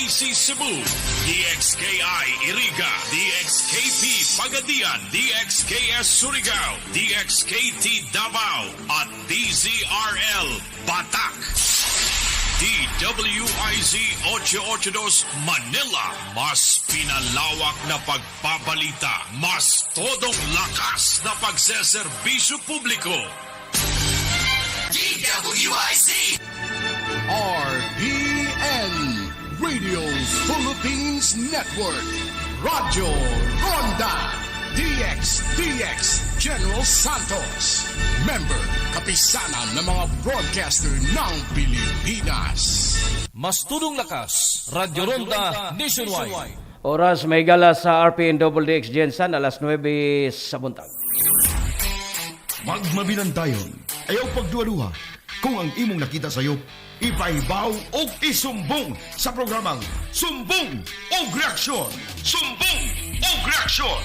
DCC Cebu, DXKI Iriga, DXKP Pagadian, DXKS Surigao, DXKT Davao, at DZRL Batak. DWIZ 882 Manila, mas pinalawak na pagpabalita, mas todong lakas na pagseserbisyo publiko. DWIZ RPN Radio Philippines Network, Radyo Ronda, DX General Santos, member kapisanan ng mga broadcaster ng Pilipinas. Mas tudong lakas, Radyo Ronda Nationwide. Oras may gala sa RPN DX Jensen, alas 9 sa buntag. Magmabinantayon, ayaw pagduwa-duwa. Kung ang imong nakita sa'yo, ipaibaw o isumbong sa programang Sumbong o Reaksyon. Sumbong o Reaksyon.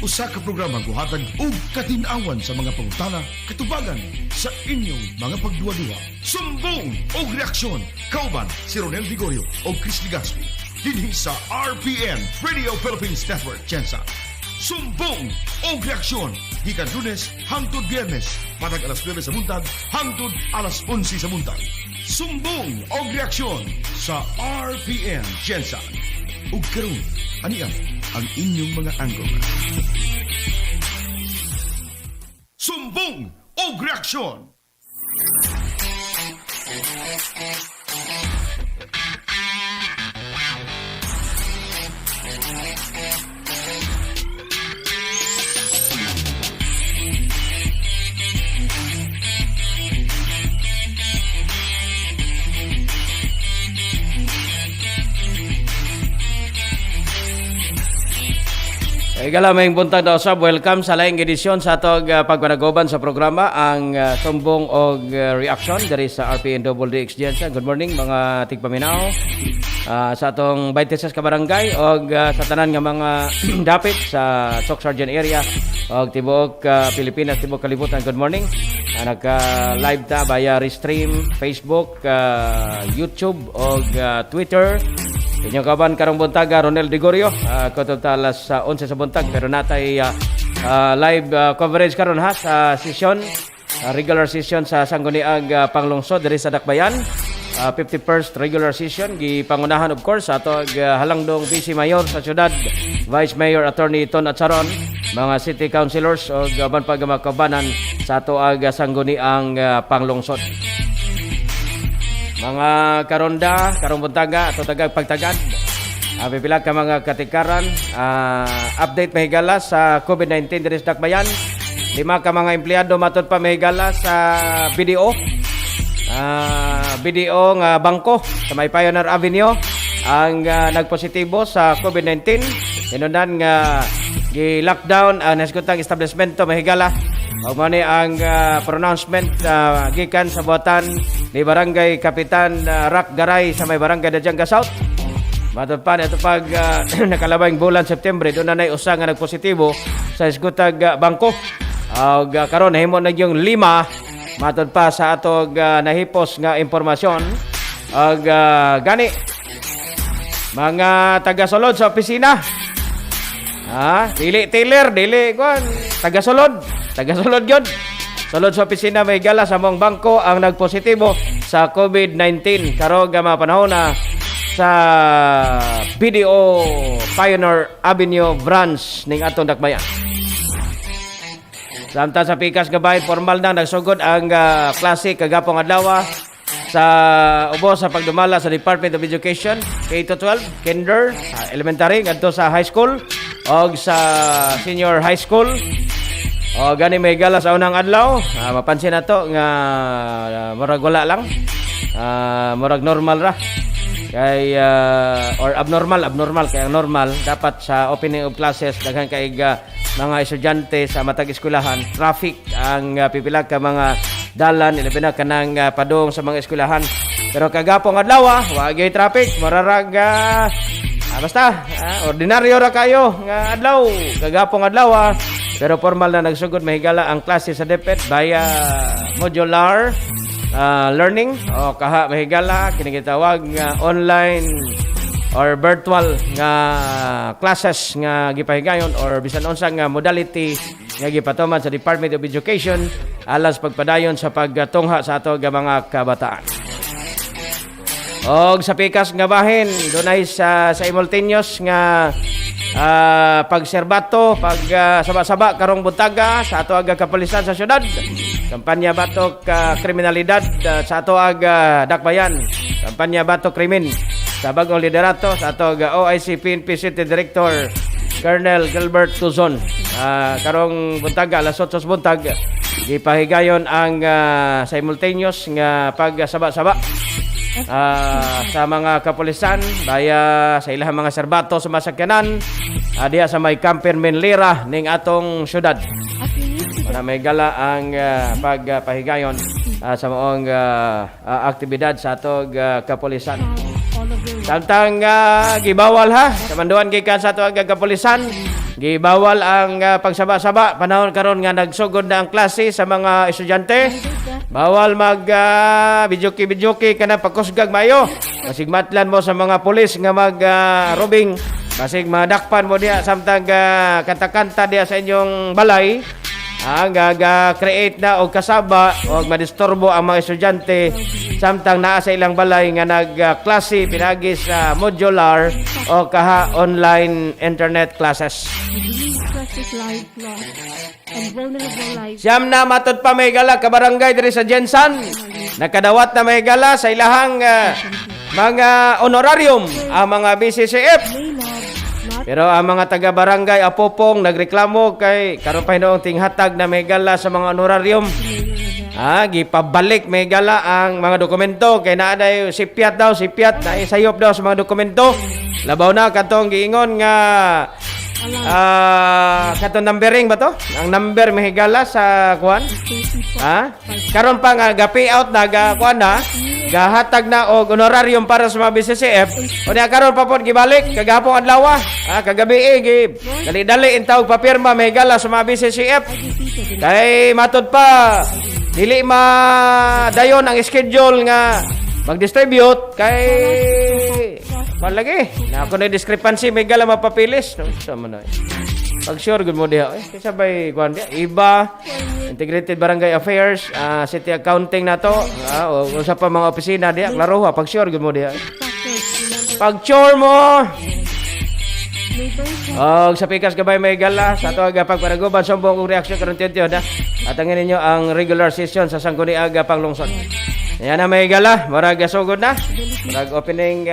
Usa ka programang buhatag o katinawan sa mga pangutana, katubagan sa inyong mga pagduwa-duwa. Sumbong o Reaksyon. Kauban si Ronel Vigorio o Chris Ligaspi. Dinhi sa RPN Radio Philippines Network, Jensa. Sumbong o Reaksyon. Gikan Lunes hangtod Biyernes. Patag alas 9 sa buntag hangtod alas 11 sa buntag. Sumbong o Reaksyon sa RPN Jensa. Ug karon, aniya ang inyong mga anggol. Sumbong o Reaksyon. Igalamay buntag daw sab, welcome sa laing edisyon sa atong pagpanagoban sa programa ang Sumbong og Reaksyon diri sa RPN DX Jensen. Good morning mga tigpaminaw sa atong 26 ka barangay og sa tanan nga mga dapit sa Soc-Sargent area og tibuok Pilipinas, tibuok kalibutan. Good morning. Naka-live ta via restream Facebook, YouTube og Twitter. Inyong kaban karong buntaga, Ronel Vigorio, kutob ta alas 11 sa buntag, pero natay live coverage karon ha sa session, regular session sa Sangguniang Panglungsod diri sa Dakbayan. 51st regular session gipangunahan of course sa atong halangdong Vice Mayor sa syudad, Vice Mayor Attorney Ton Atsaron, mga city councilors o gaban pa makabanan sa ato ag Sangguniang Panglungsod. Mga karonda, karong buntaga, ato tagag pagtagad. Pipila ka mga katikaran, update mahigala sa COVID-19 diri sa Dakbayan. 5 ka mga empleyado matod pa mahigala sa BDO. BDO nga bangko sa may Pioneer Avenue ang nagpositibo sa COVID-19. Inunan nga gi-lockdown ang nasgutang establishmento mahigala. O mani ang pronouncement gikan sa buhatan ni Barangay Kapitan Rock Garay sa may Barangay Dajanga South. Matod pa ito pag nakalabang bulan September, doon na usa nga nagpositibo sa isgutag bangko. Karon nahimo na yung 5 matod pa sa atog nahipos nga impormasyon. Gani mga taga-sulod sa opisina. Dili Taylor, dili kuan, taga-sulod yun. Sulod sa opisina may gala sa mong bangko ang nagpositibo sa COVID-19. Karong mga panahon na sa BDO Pioneer Avenue branch ning atong Dakbayan. Samtang sa pikas gabay, formal na nagsugod ang klase kagapong adlaw sa ubos sa pagdumala sa Department of Education, K-12, Kinder, elementary, ngadto sa high school o sa senior high school. O gani may gala sa unang adlaw, mapansin na to nga murag wala lang, murag normal ra kay or abnormal kay ang normal dapat sa opening of classes daghan kay mga estudyante sa matag eskwelahan, traffic ang pipila ka mga dalan ilabi na kanang padung sa mga eskwelahan. Pero kagapong adlaw wa gyud traffic, mararag basta ordinaryo ra kayo nga adlaw, kagapong adlaw pero formal na nagsugod mahigala ang klase sa DepEd via modular learning o kaha mahigala kini gitawag nga online or virtual nga classes nga gipahigayon or bisan unsa nga modality nga gipatuman sa Department of Education alas pagpadayon sa pagtungha sa ato nga mga kabataan. Og sa pikas nga bahin dunay sa simultaneous nga pagserbato, saba-saba karong buntaga sa ato aga kapulisan sa syudad. Kampanya batok kriminalidad sa ato aga dakbayan. Kampanya batok krimen sa bagong liderato sa ato aga OIC PNP City Director Colonel Gilbert Tuzon. Karong buntaga alas 8 buntag gipahigayon ang simultaneous nga pagsaba-saba sa mga kapulisan baya sa ilahang mga serbato sa masakyanan diha sa may Camper Menlira ning atong syudad. Para may gala ang pagpahigayon sa maong aktibidad sa atong kapulisan. Samtang gibawal sa manduan gikan sa atong kapulisan, gibawal ang pagsaba-saba panahon karon nga nagsugod na ang klase sa mga estudyante. Bawal mag bidyuki kana pagkusgag mayo. Basig matlan mo sa mga pulis nga mag robing. Basig madakpan mo diha samtang kanta-kanta diha sa inyong balay. Ang create na og kasaba og madisturbo ang mga estudyante samtang naa sa ilang balay nga nagklase pinagi sa modular o kaha online internet classes. Siyam na matod pa may gala ka barangay diri sa Jensan. Nakadawat na may gala sa ilahang mga honorarium ang mga BCCF. Pero ang mga taga-barangay Apopong nagreklamo kay karon pa hinoong tinghatag na may gala sa mga honorarium. Gipabalik may gala ang mga dokumento kay naaday sipyat na isayop daw sa mga dokumento. Labaw na katong giingon nga katong numbering ba to? Ang number may higala sa kuan? Karon pa nga ga-pay out na kuan na gahatag na og honorarium para sa mga BCCF. Unya karon pa pod gibalik kagahapon adlaw kagabi dali-dali intawag papirma may gala sa mga BCCF. Kay matod pa dili dayon ang schedule nga mag-distribute kay malagi. Na ako na discrepancy may gala mapapilis. Sa man pag sure good mo diha. Sabay kuan dia iba Integrated Barangay Affairs, City Accounting na to. O sa pa mga opisina diha klaro pag sure good mo diha. Pag sure mo sa pikas gabay may gala sa ato aga pagpanaguban sumbong og reaksyon karon tiyo na. Atangin ninyo ang regular session sa Sangguniang Panglungsod. Yan na may gala, marag sugod na. Marag opening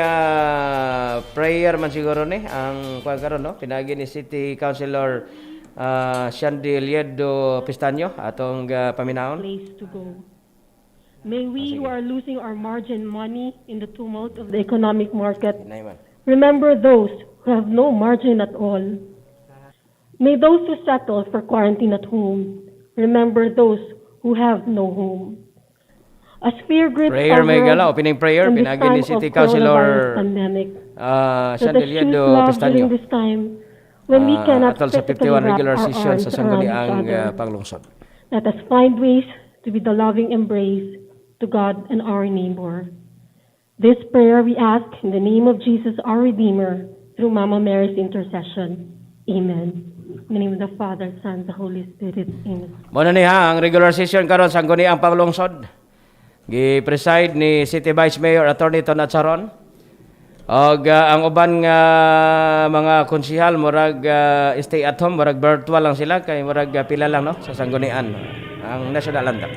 prayer man siguro ni ang karon no, pinagi ni City Councilor Shandy Liedo Pistanyo atong paminaon. Place to go. May we who are losing our margin money in the tumult of the economic market remember those who have no margin at all. May those who settle for quarantine at home remember those who have no home. As fear grips prayer our may world gala, opening prayer in this pinagi time ni City of Councilor pandemic, Shandy Liedo Pistanyo. during this time when we cannot atol sa physically 51 wrap regular our session arms sa around each Sangguniang other. Panglungsod. Let us find ways to be the loving embrace to God and our neighbor. This prayer we ask in the name of Jesus, our Redeemer, through Mama Mary's intercession. Amen. In the name of the Father, Son, the Holy Spirit. Amen. Muna ni ang regular session karon sa Sangguniang Panglungsod. Gi-preside ni City Vice Mayor Attorney Ton Atsaron. Og ang uban nga mga konsihal murag stay at home, murag virtual lang sila kay murag pila lang no sa Sanggunian ang national anthem.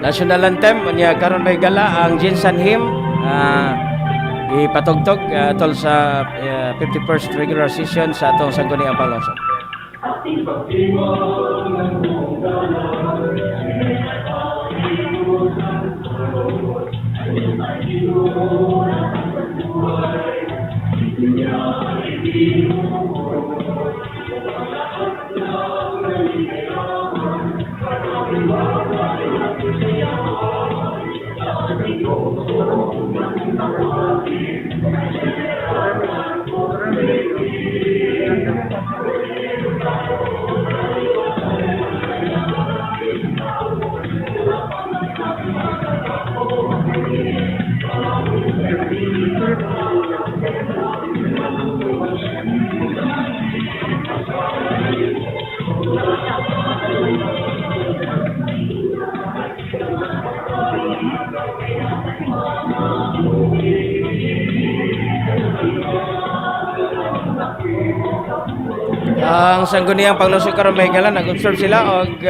national anthem unya karon may gala ang Jinsan Hymn ipatugtog tol sa 51st regular session sa atong Sangguniang Panglungsod. Ang Sangguniang Panglungsod karon may gala nag-observe sila og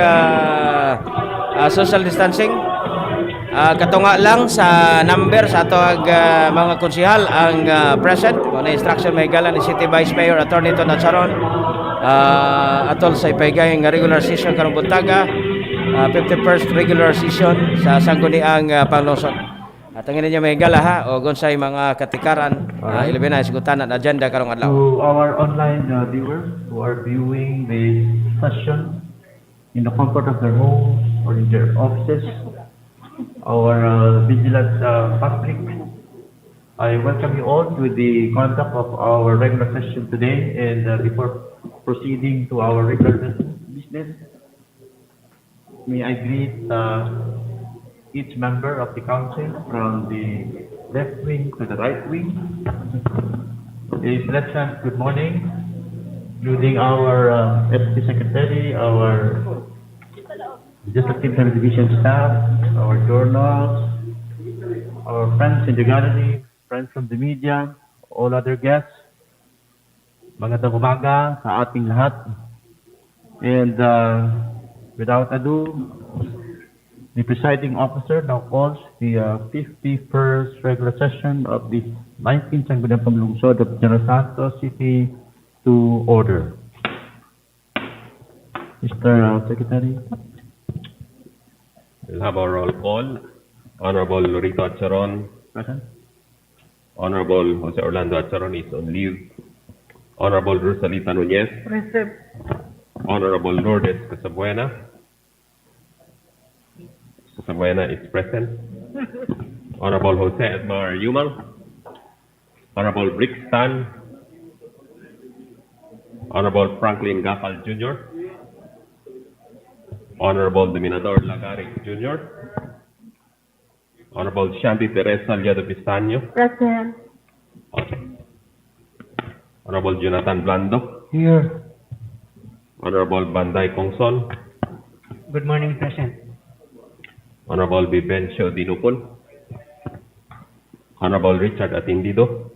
social distancing. Katunga lang sa number sa atong mga konsehal ang present. Muna instruction may gala ni City Vice Mayor Attorney Ton Atsaron atol sa ipahigayong nga regular session karong buntaga, 51st regular session sa Sangguniang Panglungsod. At ang inyo may gala ha o unsay mga katikaran ilabi na isgutan at agenda karong adlaw. To our online viewers who are viewing this session in the comfort of their homes or in their offices, our vigilant public, I welcome you all to the conduct of our regular session today. And before proceeding to our regular business, may I greet each member of the council from the left wing to the right wing. A pleasant good morning, including our ST Secretary, our Legislative Division staff, our journals, our friends in the gallery, friends from the media, all other guests. Magandang umaga sa ating lahat. And without ado, the presiding officer now calls the 51st regular session of the 19th Sangguniang Panglungsod of General Santos City to order. Mr. Secretary. We'll have our roll call. Honorable Lorito Atcharon. Present. Honorable Jose Orlando Atcharon is on leave. Honorable Rosalita Nunez. Present. Honorable Lourdes Casabuena. Casabuena is present. Honorable Jose Edmar Yumal. Honorable Brixton. Honorable Franklin Gafal Jr. Honorable Dominador Lagares Jr. Honorable Shanti Teresa Liado Pistaño. Present. Honorable Jonathan Blando. Here. Honorable Banday Kongson. Good morning, President. Honorable Vivencio Dinupol. Honorable Richard Atindido.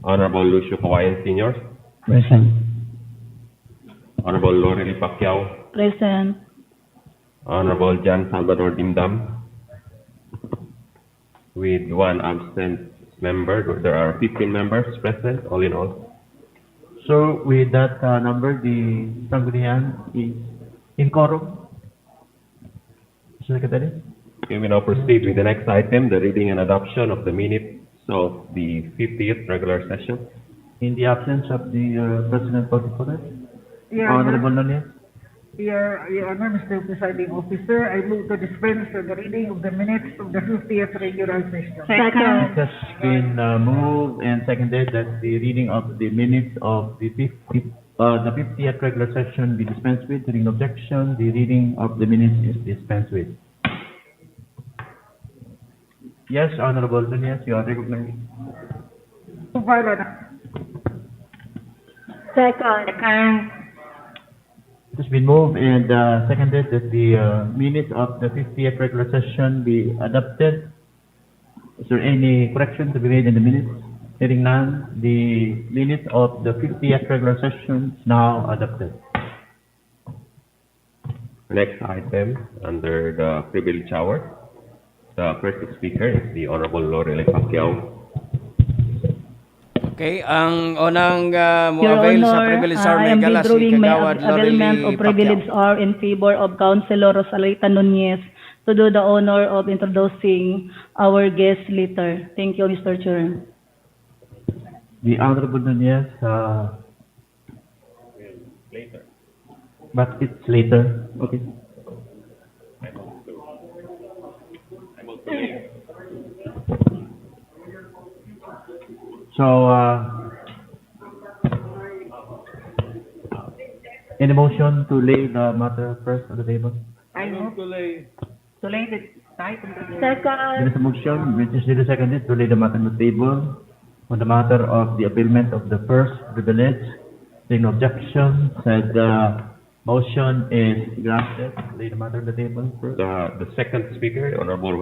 Honorable Lucio Kawayan Sr. Present. Honorable Lorely Pacquiao. Present. Honorable Jan Salvador Dindam. With one absent member, there are 15 members present, all in all. So, with that number, the Sangguniang is in quorum. Mr. Secretary? Okay, we now proceed with the next item, the reading and adoption of the minutes of the 50th regular session. In the absence of the President of the Court, Your Honorable Honor, Nunez. Your Honor, Mr. Presiding Officer, I move to dispense with the reading of the minutes of the 50th regular session. It has been moved and seconded that the reading of the minutes of the 50th regular session be dispensed with. Hearing no objection, the reading of the minutes is dispensed with. Yes, Honorable Nunez, you are recognized. To file, Honor. Second. It has been moved and seconded that the minutes of the 50th regular session be adopted. Is there any correction to be made in the minutes? Hearing none, the minutes of the 50th regular session is now adopted. Next item under the privilege hour. The first speaker is the Honorable Lorelei Pacquiao. Okay, ang unang Your mo-avail sa Honor, privilege hour I may am gala si withdrawing my Kagawad availment Lorelei of privilege Pacquiao. hour in favor of Councilor Rosalita Nunez to do the honor of introducing our guest later. Thank you, Mr. Chair. The Honorable Nunez, Later. but it's later. Okay. So, any motion to lay the matter first on the table? I move to lay the item to the There is a motion, which is the second is to lay the matter on the table on the matter of the appealment of the first privilege. Seeing no objection, said motion is granted. Lay the matter on the table first. The second speaker, Honorable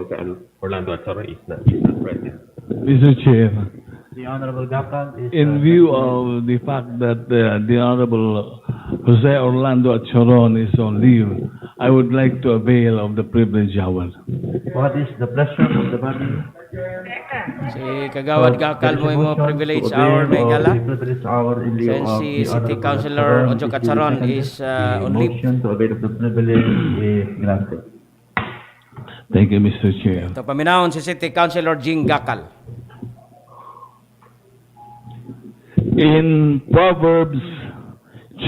Orlando Azzaro, is not present. Mr. Chair, The Honorable Gapal is... in view of the fact that the Honorable Jose Orlando Achoron is on leave, I would like to avail of the privilege hour. What is the pleasure of the body? Si Kagawad Gakal mo yung privilege hour may gala. Privilege hour in lieu Since of si the City Honorable Councilor Achoron, Ojo is Catsaron seconded. is The on leave. motion to avail of the privilege is granted. Thank you, Mr. Chair. Ito paminahon si City Councilor Jing Gakal. In Proverbs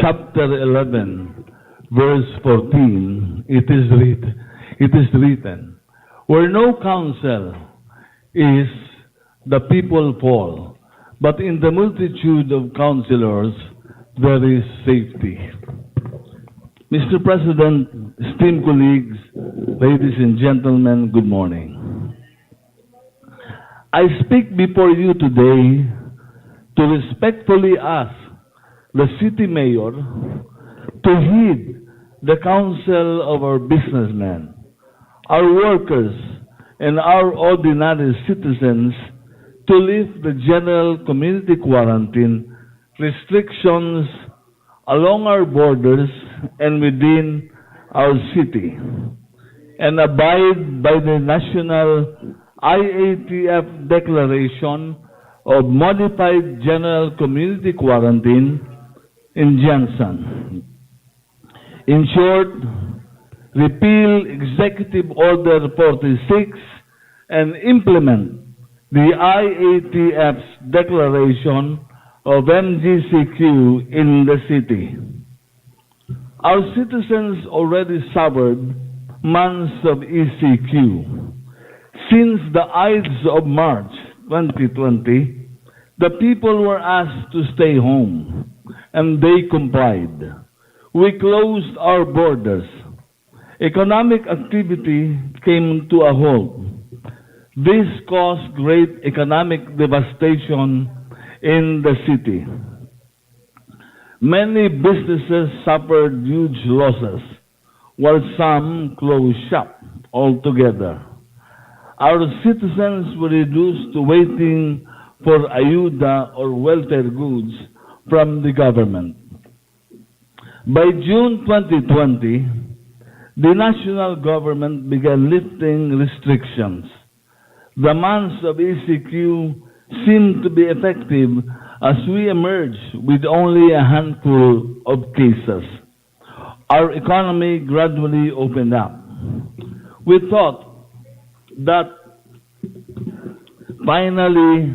chapter 11, verse 14, it is written, where no counsel is, the people fall, but in the multitude of counselors there is safety. Mr. President, esteemed colleagues, ladies and gentlemen, good morning. I speak before you today to respectfully ask the city mayor to heed the counsel of our businessmen, our workers, and our ordinary citizens to lift the general community quarantine restrictions along our borders and within our city, and abide by the national IATF declaration of modified general community quarantine in Janssen. In short, repeal Executive Order 46 and implement the IATF's declaration of MGCQ in the city. Our citizens already suffered months of ECQ. Since the Ides of March 2020, the people were asked to stay home, and they complied. We closed our borders. Economic activity came to a halt. This caused great economic devastation in the city. Many businesses suffered huge losses, while some closed shop altogether. Our citizens were reduced to waiting for ayuda or welfare goods from the government. By June 2020, the national government began lifting restrictions. The months of ECQ seemed to be effective as we emerged with only a handful of cases. Our economy gradually opened up. We thought that finally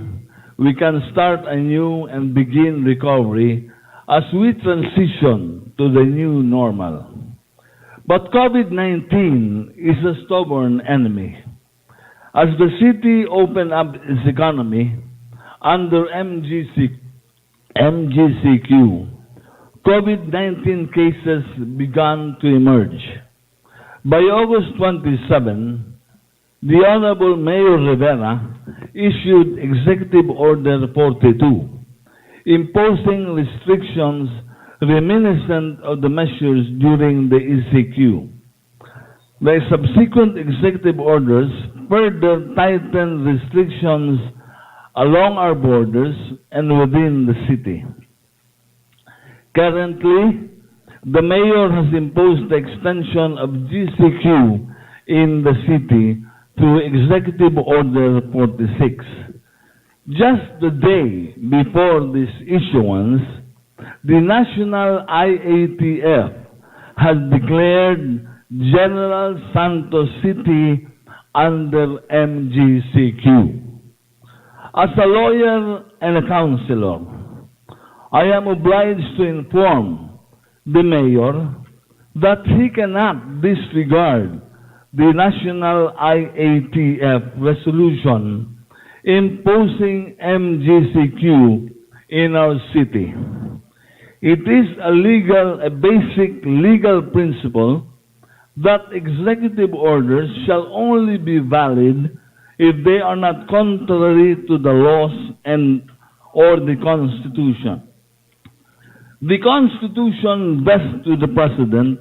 we can start anew and begin recovery as we transition to the new normal. But COVID-19 is a stubborn enemy. As the city opened up its economy under MGCQ, COVID-19 cases began to emerge. By August 27, the Honorable Mayor Rivera issued Executive Order 42, imposing restrictions reminiscent of the measures during the ECQ. The subsequent executive orders further tightened restrictions along our borders and within the city. Currently, the mayor has imposed the extension of GCQ in the city through Executive Order 46. Just the day before this issuance, the National IATF has declared General Santos City under MGCQ. As a lawyer and a counselor, I am obliged to inform the mayor that he cannot disregard the National IATF resolution imposing MGCQ in our city. It is a basic legal principle that executive orders shall only be valid if they are not contrary to the laws or the Constitution. The Constitution vests to the President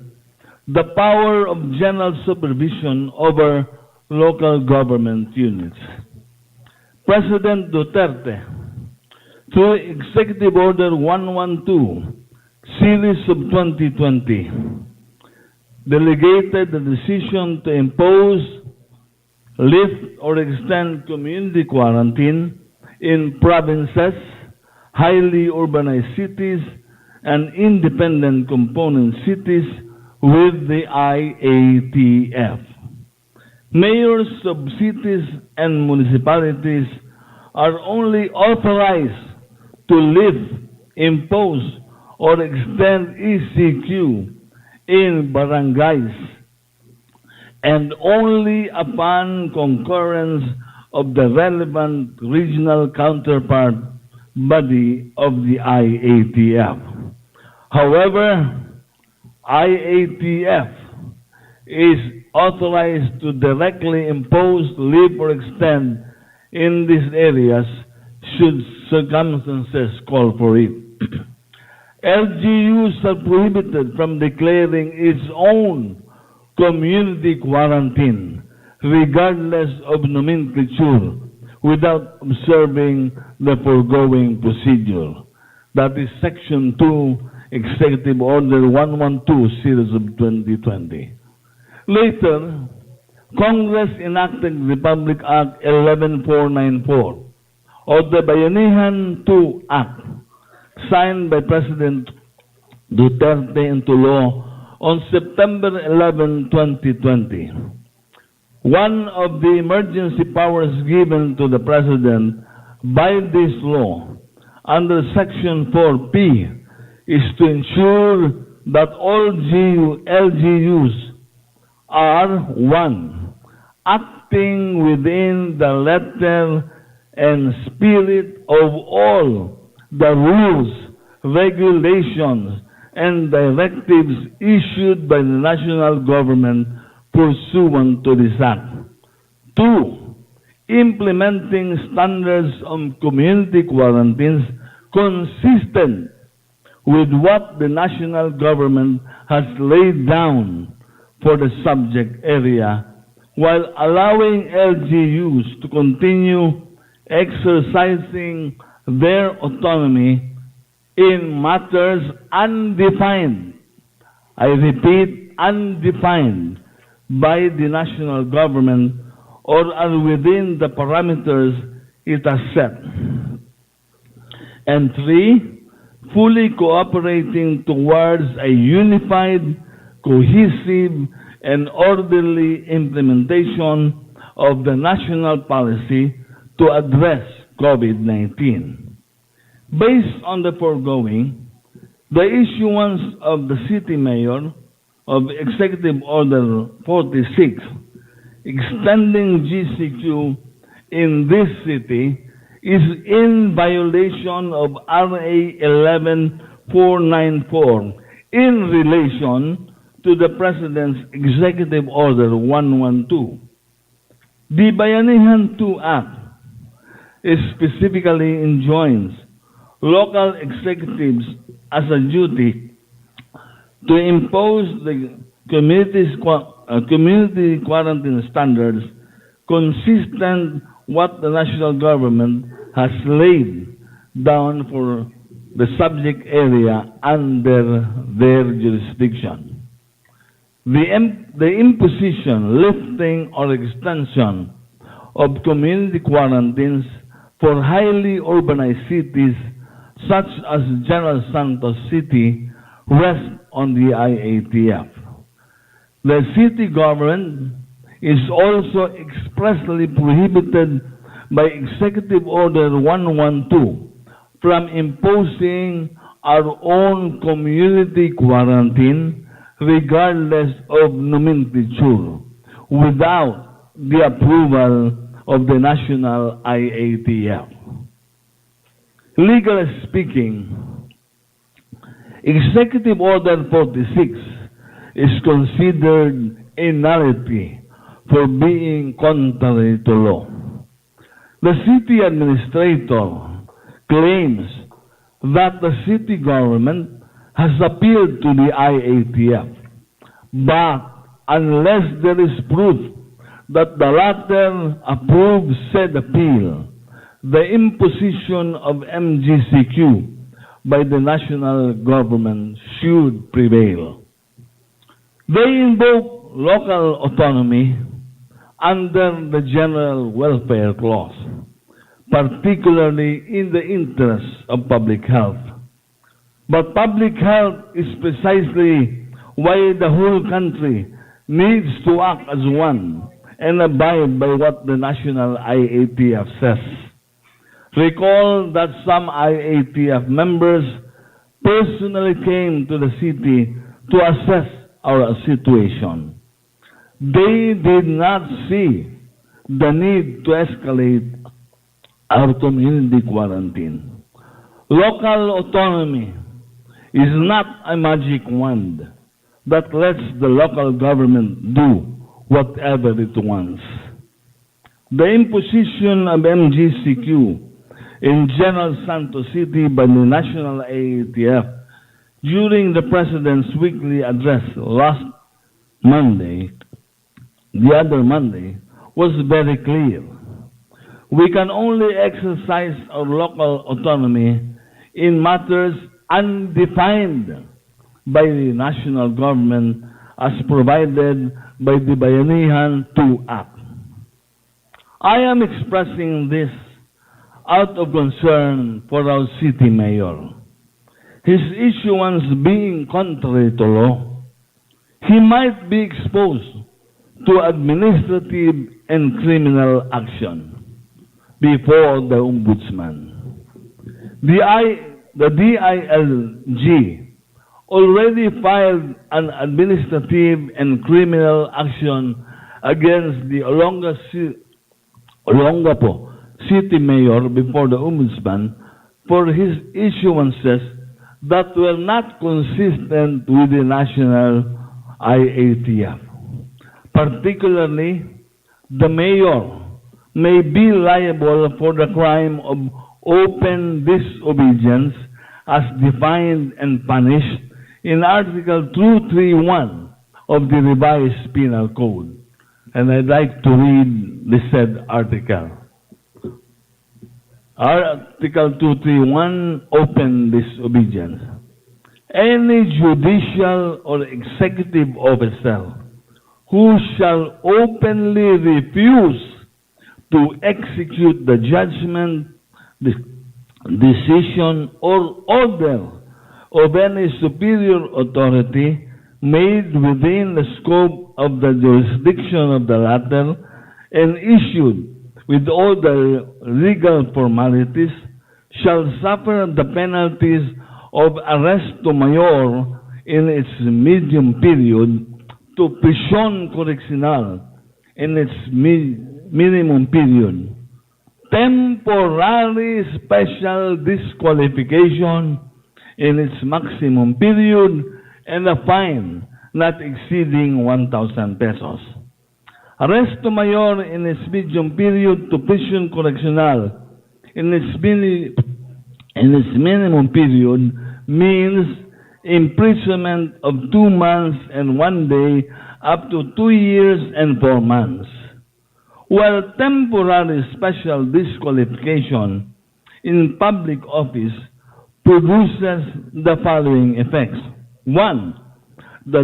the power of general supervision over local government units. President Duterte, through Executive Order 112, Series of 2020, delegated the decision to impose, lift, or extend community quarantine in provinces, highly urbanized cities, and independent component cities with the IATF. Mayors of cities and municipalities are only authorized to lift, impose, or extend ECQ in barangays and only upon concurrence of the relevant regional counterpart body of the IATF. However, IATF is authorized to directly impose, lift, or extend in these areas should circumstances call for it. LGUs are prohibited from declaring its own community quarantine, regardless of nomenclature, without observing the foregoing procedure. That is Section 2, Executive Order 112, Series of 2020. Later, Congress enacted Republic Act 11494, or the Bayanihan 2 Act, signed by President Duterte into law on September 11, 2020. One of the emergency powers given to the President by this law under Section 4P is to ensure that all LGUs are, 1, acting within the letter and spirit of all the rules, regulations, and directives issued by the national government pursuant to this Act. 2, implementing standards on community quarantines consistent with what the national government has laid down for the subject area, while allowing LGUs to continue exercising their autonomy in matters undefined, I repeat, undefined by the national government or are within the parameters it has set. And 3, fully cooperating towards a unified, cohesive, and orderly implementation of the national policy to address COVID-19. Based on the foregoing, the issuance of the city mayor of Executive Order 46, extending GCQ in this city, is in violation of RA 11494 in relation to the President's Executive Order 112. The Bayanihan 2 Act specifically enjoins local executives as a duty to impose the community quarantine standards consistent what the national government has laid down for the subject area under their jurisdiction. The imposition, lifting, or extension of community quarantines for highly urbanized cities such as General Santos City rests on the IATF. The city government is also expressly prohibited by Executive Order 112 from imposing our own community quarantine regardless of nomenclature without the approval of the national IATF. Legally speaking, Executive Order 46 is considered a nullity for being contrary to law. The city administrator claims that the city government has appealed to the IATF, but unless there is proof that the latter approves said appeal, the imposition of MGCQ by the national government should prevail. They invoke local autonomy under the General Welfare Clause, particularly in the interests of public health. But public health is precisely why the whole country needs to act as one and abide by what the national IATF says. Recall that some IATF members personally came to the city to assess our situation. They did not see the need to escalate our community quarantine. Local autonomy is not a magic wand that lets the local government do whatever it wants. The imposition of MGCQ in General Santos City by the national IATF during the President's weekly address the other Monday, was very clear. We can only exercise our local autonomy in matters undefined by the national government as provided by the Bayanihan 2 Act. I am expressing this out of concern for our city mayor. His issuance being contrary to law, he might be exposed to administrative and criminal action before the Ombudsman. The DILG already filed an administrative and criminal action against the Olongapo city mayor before the Ombudsman for his issuances that were not consistent with the national IATF. Particularly, the mayor may be liable for the crime of open disobedience as defined and punished in Article 231 of the revised Penal Code. And I'd like to read the said article. Article 231, open disobedience. Any judicial or executive officer who shall openly refuse to execute the judgment, decision, or order of any superior authority made within the scope of the jurisdiction of the latter and issued with all the legal formalities shall suffer the penalties of arresto mayor in its medium period to prisión correccional in its minimum period, temporary special disqualification in its maximum period, and a fine not exceeding 1,000 pesos. Arresto mayor in its medium period to prisión correccional in its minimum period means imprisonment of 2 months and 1 day up to 2 years and 4 months. While temporary special disqualification in public office produces the following effects. One, the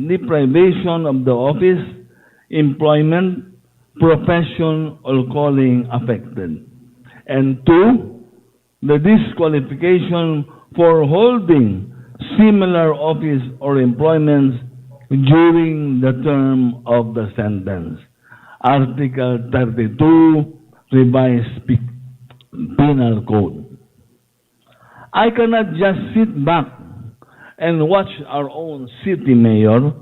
deprivation of the office, employment, profession, or calling affected. And two, the disqualification for holding similar office or employments during the term of the sentence. Article 32, Revised Penal Code. I cannot just sit back and watch our own city mayor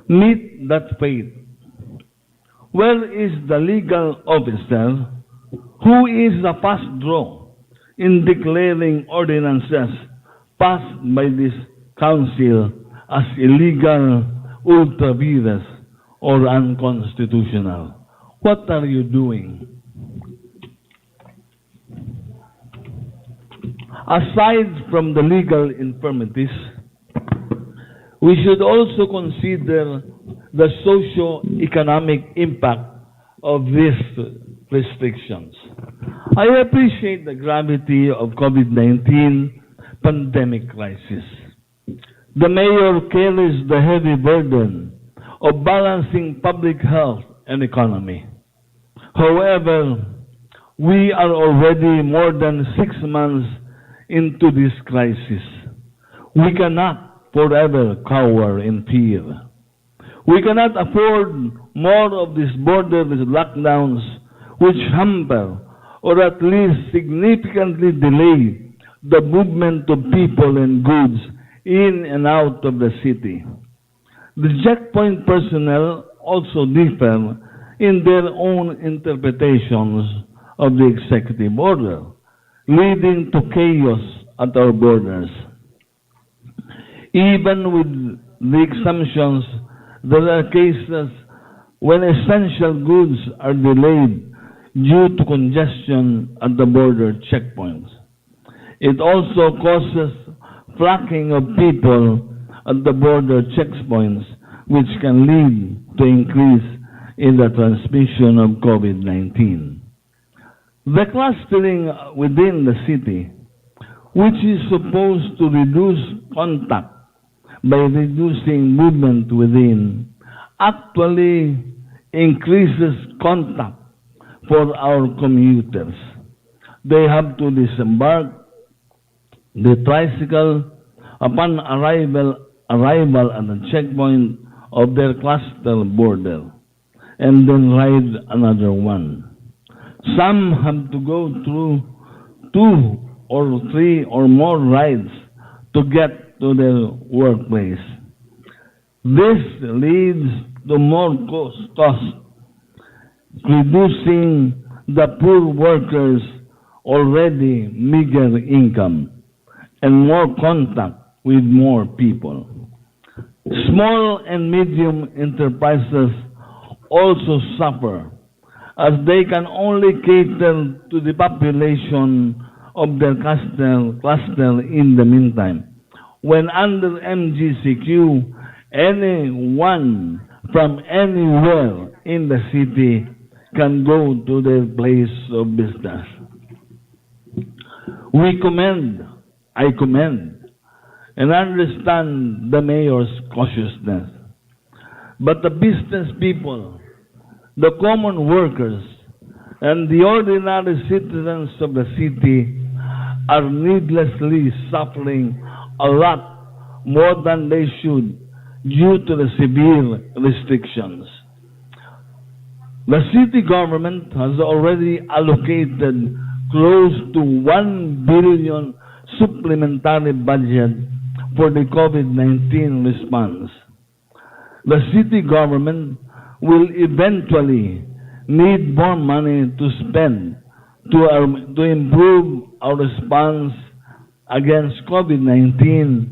meet that fate. Where is the legal officer who is a fast draw in declaring ordinances passed by this council as illegal, ultra vires, or unconstitutional? What are you doing? Aside from the legal infirmities, we should also consider the socio-economic impact of these restrictions. I appreciate the gravity of COVID-19 pandemic crisis. The mayor carries the heavy burden of balancing public health and economy. However, we are already more than 6 months into this crisis. We cannot forever cower in fear. We cannot afford more of these borderless lockdowns which hamper or at least significantly delay the movement of people and goods in and out of the city. The checkpoint personnel also differ in their own interpretations of the executive order, leading to chaos at our borders. Even with the exemptions, there are cases when essential goods are delayed due to congestion at the border checkpoints. It also causes flocking of people at the border checkpoints, which can lead to increase in the transmission of COVID-19. The clustering within the city, which is supposed to reduce contact by reducing movement within, actually increases contact for our commuters. They have to disembark the tricycle upon arrival at the checkpoint of their cluster border and then ride another one. Some have to go through 2 or 3 or more rides to get to their workplace. This leads to more cost, reducing the poor workers' already meager income and more contact with more people. Small and medium enterprises also suffer as they can only cater to the population of their cluster in the meantime. When under MGCQ, anyone from anywhere in the city can go to their place of business. I commend, and understand the mayor's cautiousness. But the business people, the common workers, and the ordinary citizens of the city are needlessly suffering a lot more than they should due to the severe restrictions. The city government has already allocated close to 1 billion supplementary budget for the COVID-19 response. The city government will eventually need more money to spend to improve our response against COVID-19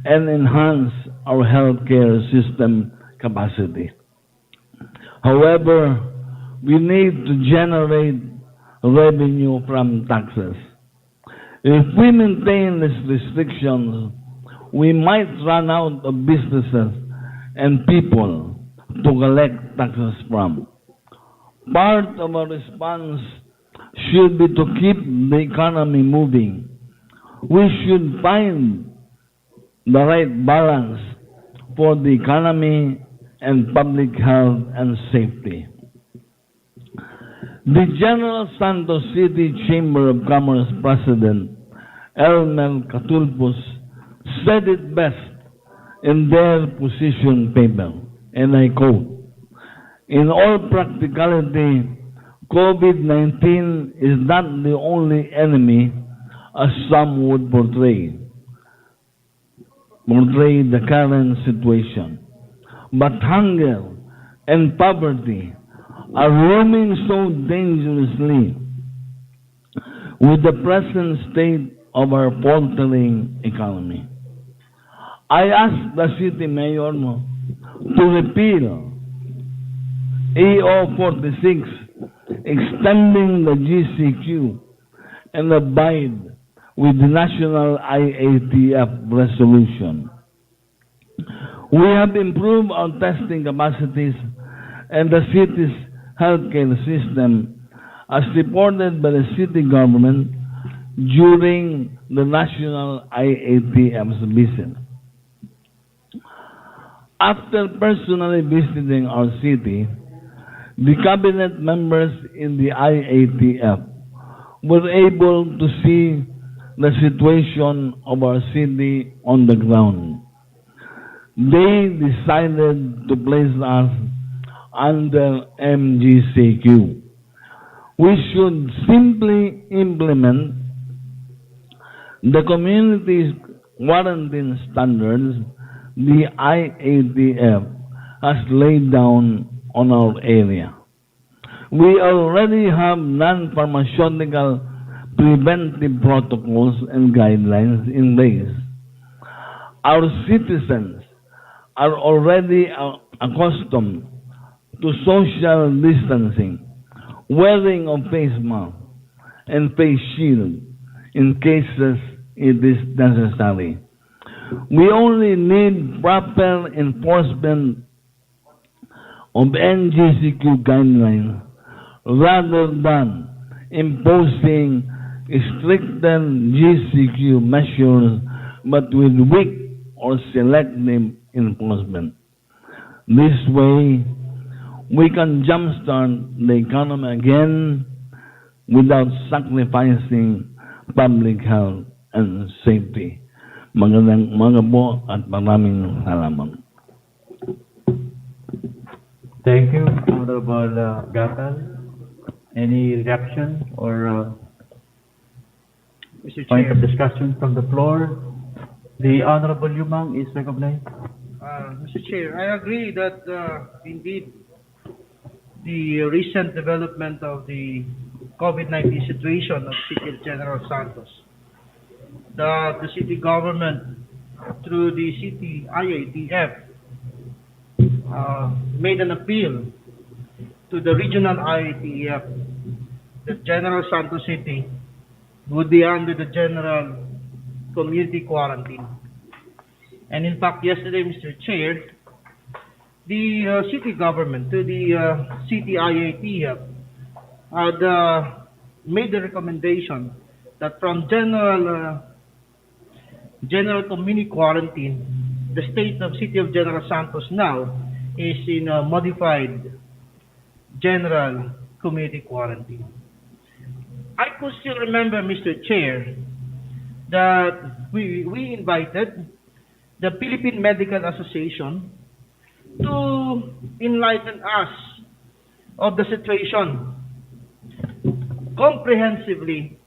and enhance our healthcare system capacity. However, we need to generate revenue from taxes. If we maintain these restrictions, we might run out of businesses and people to collect taxes from. Part of our response should be to keep the economy moving. We should find the right balance for the economy and public health and safety. The General Santos City Chamber of Commerce President, Elmer Catulpos, said it best in their position paper, and I quote, "In all practicality, COVID-19 is not the only enemy as some would portray the current situation. But hunger and poverty are roaming so dangerously with the present state of our faltering economy. I asked the city mayor to repeal AO 46, extending the GCQ, and abide with the national IATF resolution. We have improved our testing capacities and the city's healthcare system as reported by the city government during the national IATF's visit. After personally visiting our city, the cabinet members in the IATF were able to see the situation of our city on the ground. They decided to place us under MGCQ. We should simply implement the community's quarantine standards the IATF has laid down on our area. We already have non-pharmaceutical preventive protocols and guidelines in place. Our citizens are already accustomed to social distancing, wearing of face mask and face shield in cases it is necessary. We only need proper enforcement of NGCQ guidelines rather than imposing stricter GCQ measures but with weak or selective enforcement. This way, we can jumpstart the economy again without sacrificing public health and safety. Magandang umaga po at maraming salamat. Thank you, Honorable Gatal. Any reaction or point of discussion from the floor? The Honorable Yumang is recognized. Mr. Chair, I agree that indeed the recent development of the COVID-19 situation of City of General Santos, that the city government through the city IATF made an appeal to the regional IATF that General Santos City would be under the general community quarantine. And in fact, yesterday, Mr. Chair, the city government to the city IATF had made the recommendation that from general community quarantine, the state of City of General Santos now is in a modified general community quarantine. I could still remember, Mr. Chair, that we invited the Philippine Medical Association to enlighten us of the situation comprehensively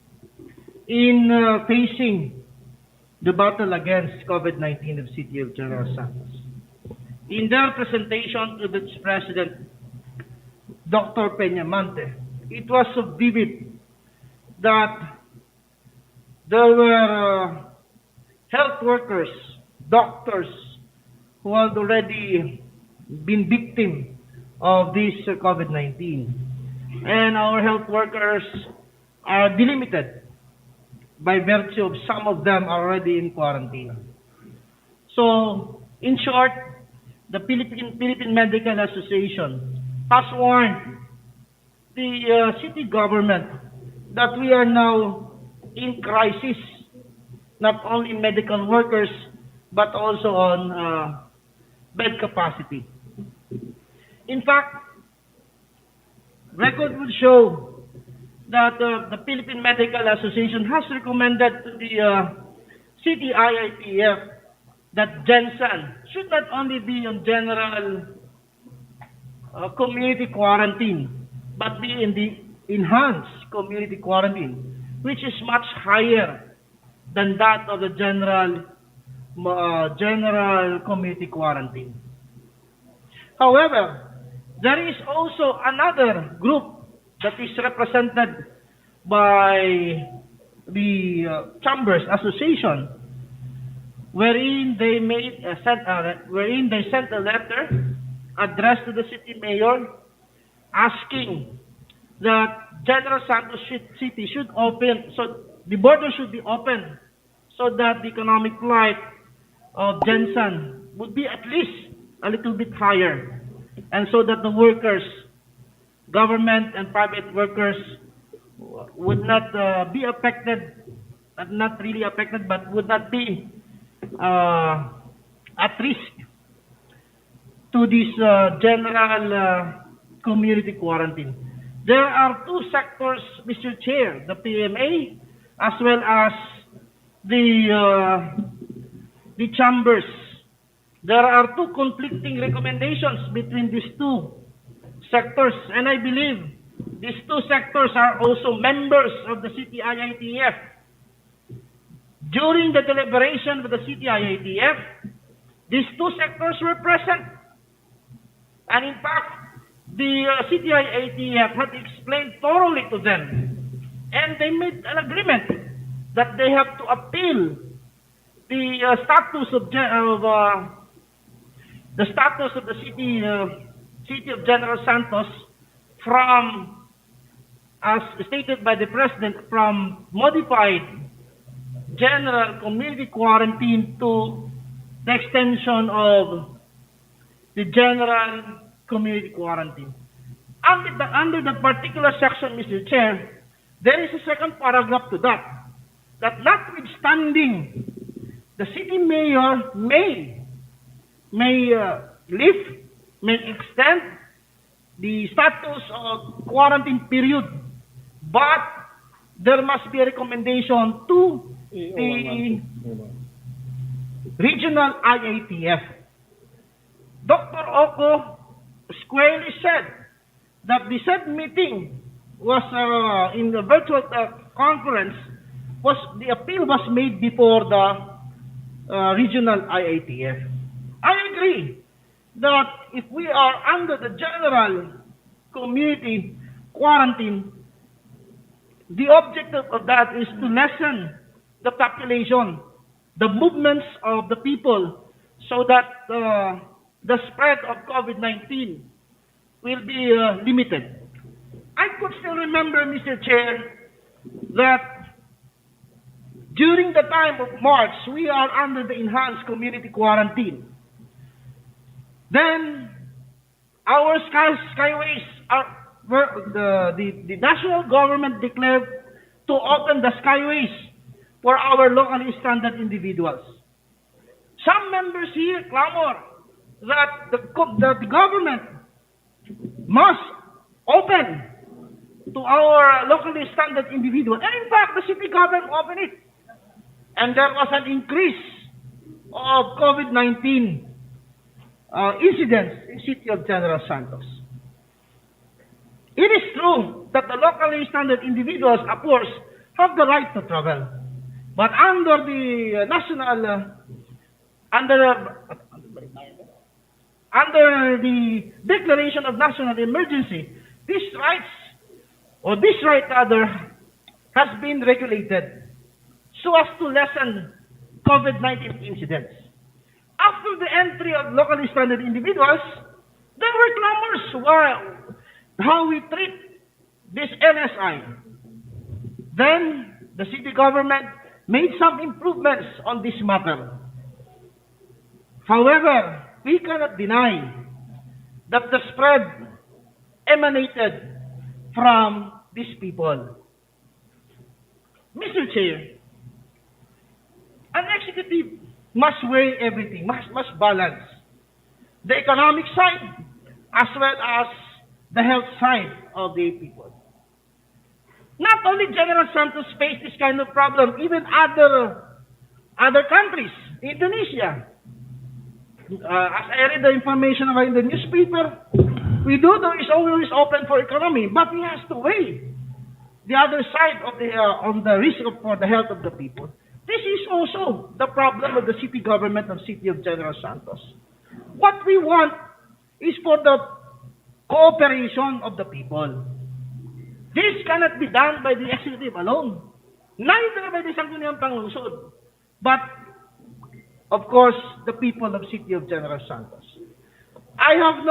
in facing the battle against COVID-19 of City of General Santos. In their presentation to the President, Dr. Peñamante, it was so vivid that there were health workers, doctors who had already been victim of this COVID-19. And our health workers are delimited by virtue of some of them already in quarantine. So, in short, the Philippine Medical Association has warned the city government that we are now in crisis not only medical workers, but also on bed capacity. In fact, record would show that the Philippine Medical Association has recommended to the city IITF that Jensen should not only be on general community quarantine, but be in the enhanced community quarantine, which is much higher than that of the general community quarantine. However, there is also another group that is represented by the Chambers Association, wherein they sent a letter addressed to the city mayor asking that General Santos City should open, so the border should be open, so that the economic flight of Jensen would be at least a little bit higher, and so that the workers, government and private workers, would not be affected, not really affected, but would not be at risk to this general community quarantine. There are two sectors, Mr. Chair, the PMA as well as the chambers. There are two conflicting recommendations between these two sectors, and I believe these two sectors are also members of the city IITF. During the deliberation with the city IITF, these two sectors were present. And in fact, the city IITF had explained thoroughly to them, and they made an agreement that they have to appeal the status of the city of General Santos from, as stated by the President, from modified general community quarantine to the extension of the general community quarantine. Under the particular section, Mr. Chair, there is a second paragraph to that notwithstanding, the city mayor may lift, may extend the status of quarantine period, but there must be a recommendation to the regional IATF. Dr. Oko squarely said that the said meeting was in the virtual conference, the appeal was made before the regional IATF. I agree that if we are under the general community quarantine, the objective of that is to lessen the population, the movements of the people, so that the spread of COVID-19 will be limited. I could still remember, Mr. Chair, that during the time of March, we are under the enhanced community quarantine. Then, our skyways the national government declared to open the skyways for our locally stranded individuals. Some members here clamor that the government must open to our locally stranded individuals. And in fact, the city government opened it. And there was an increase of COVID-19 incidents in the city of General Santos. It is true that the locally stranded individuals, of course, have the right to travel. But under the under the declaration of national emergency, this right has been regulated so as to lessen COVID-19 incidents. After the entry of locally stranded individuals, there were clamors how we treat this LSI. Then the city government made some improvements on this matter. However, we cannot deny that the spread emanated from these people. Mr. Chair, executive must weigh everything, must balance the economic side as well as the health side of the people. Not only General Santos faced this kind of problem, even other countries, Indonesia. As I read the information about in the newspaper, Widodo is always open for economy, but he has to weigh the other side of on the risk for the health of the people. This is also the problem of the city government of City of General Santos. What we want is for the cooperation of the people. This cannot be done by the executive alone, neither by the Sangguniang Panglungsod, but of course the people of City of General Santos. I have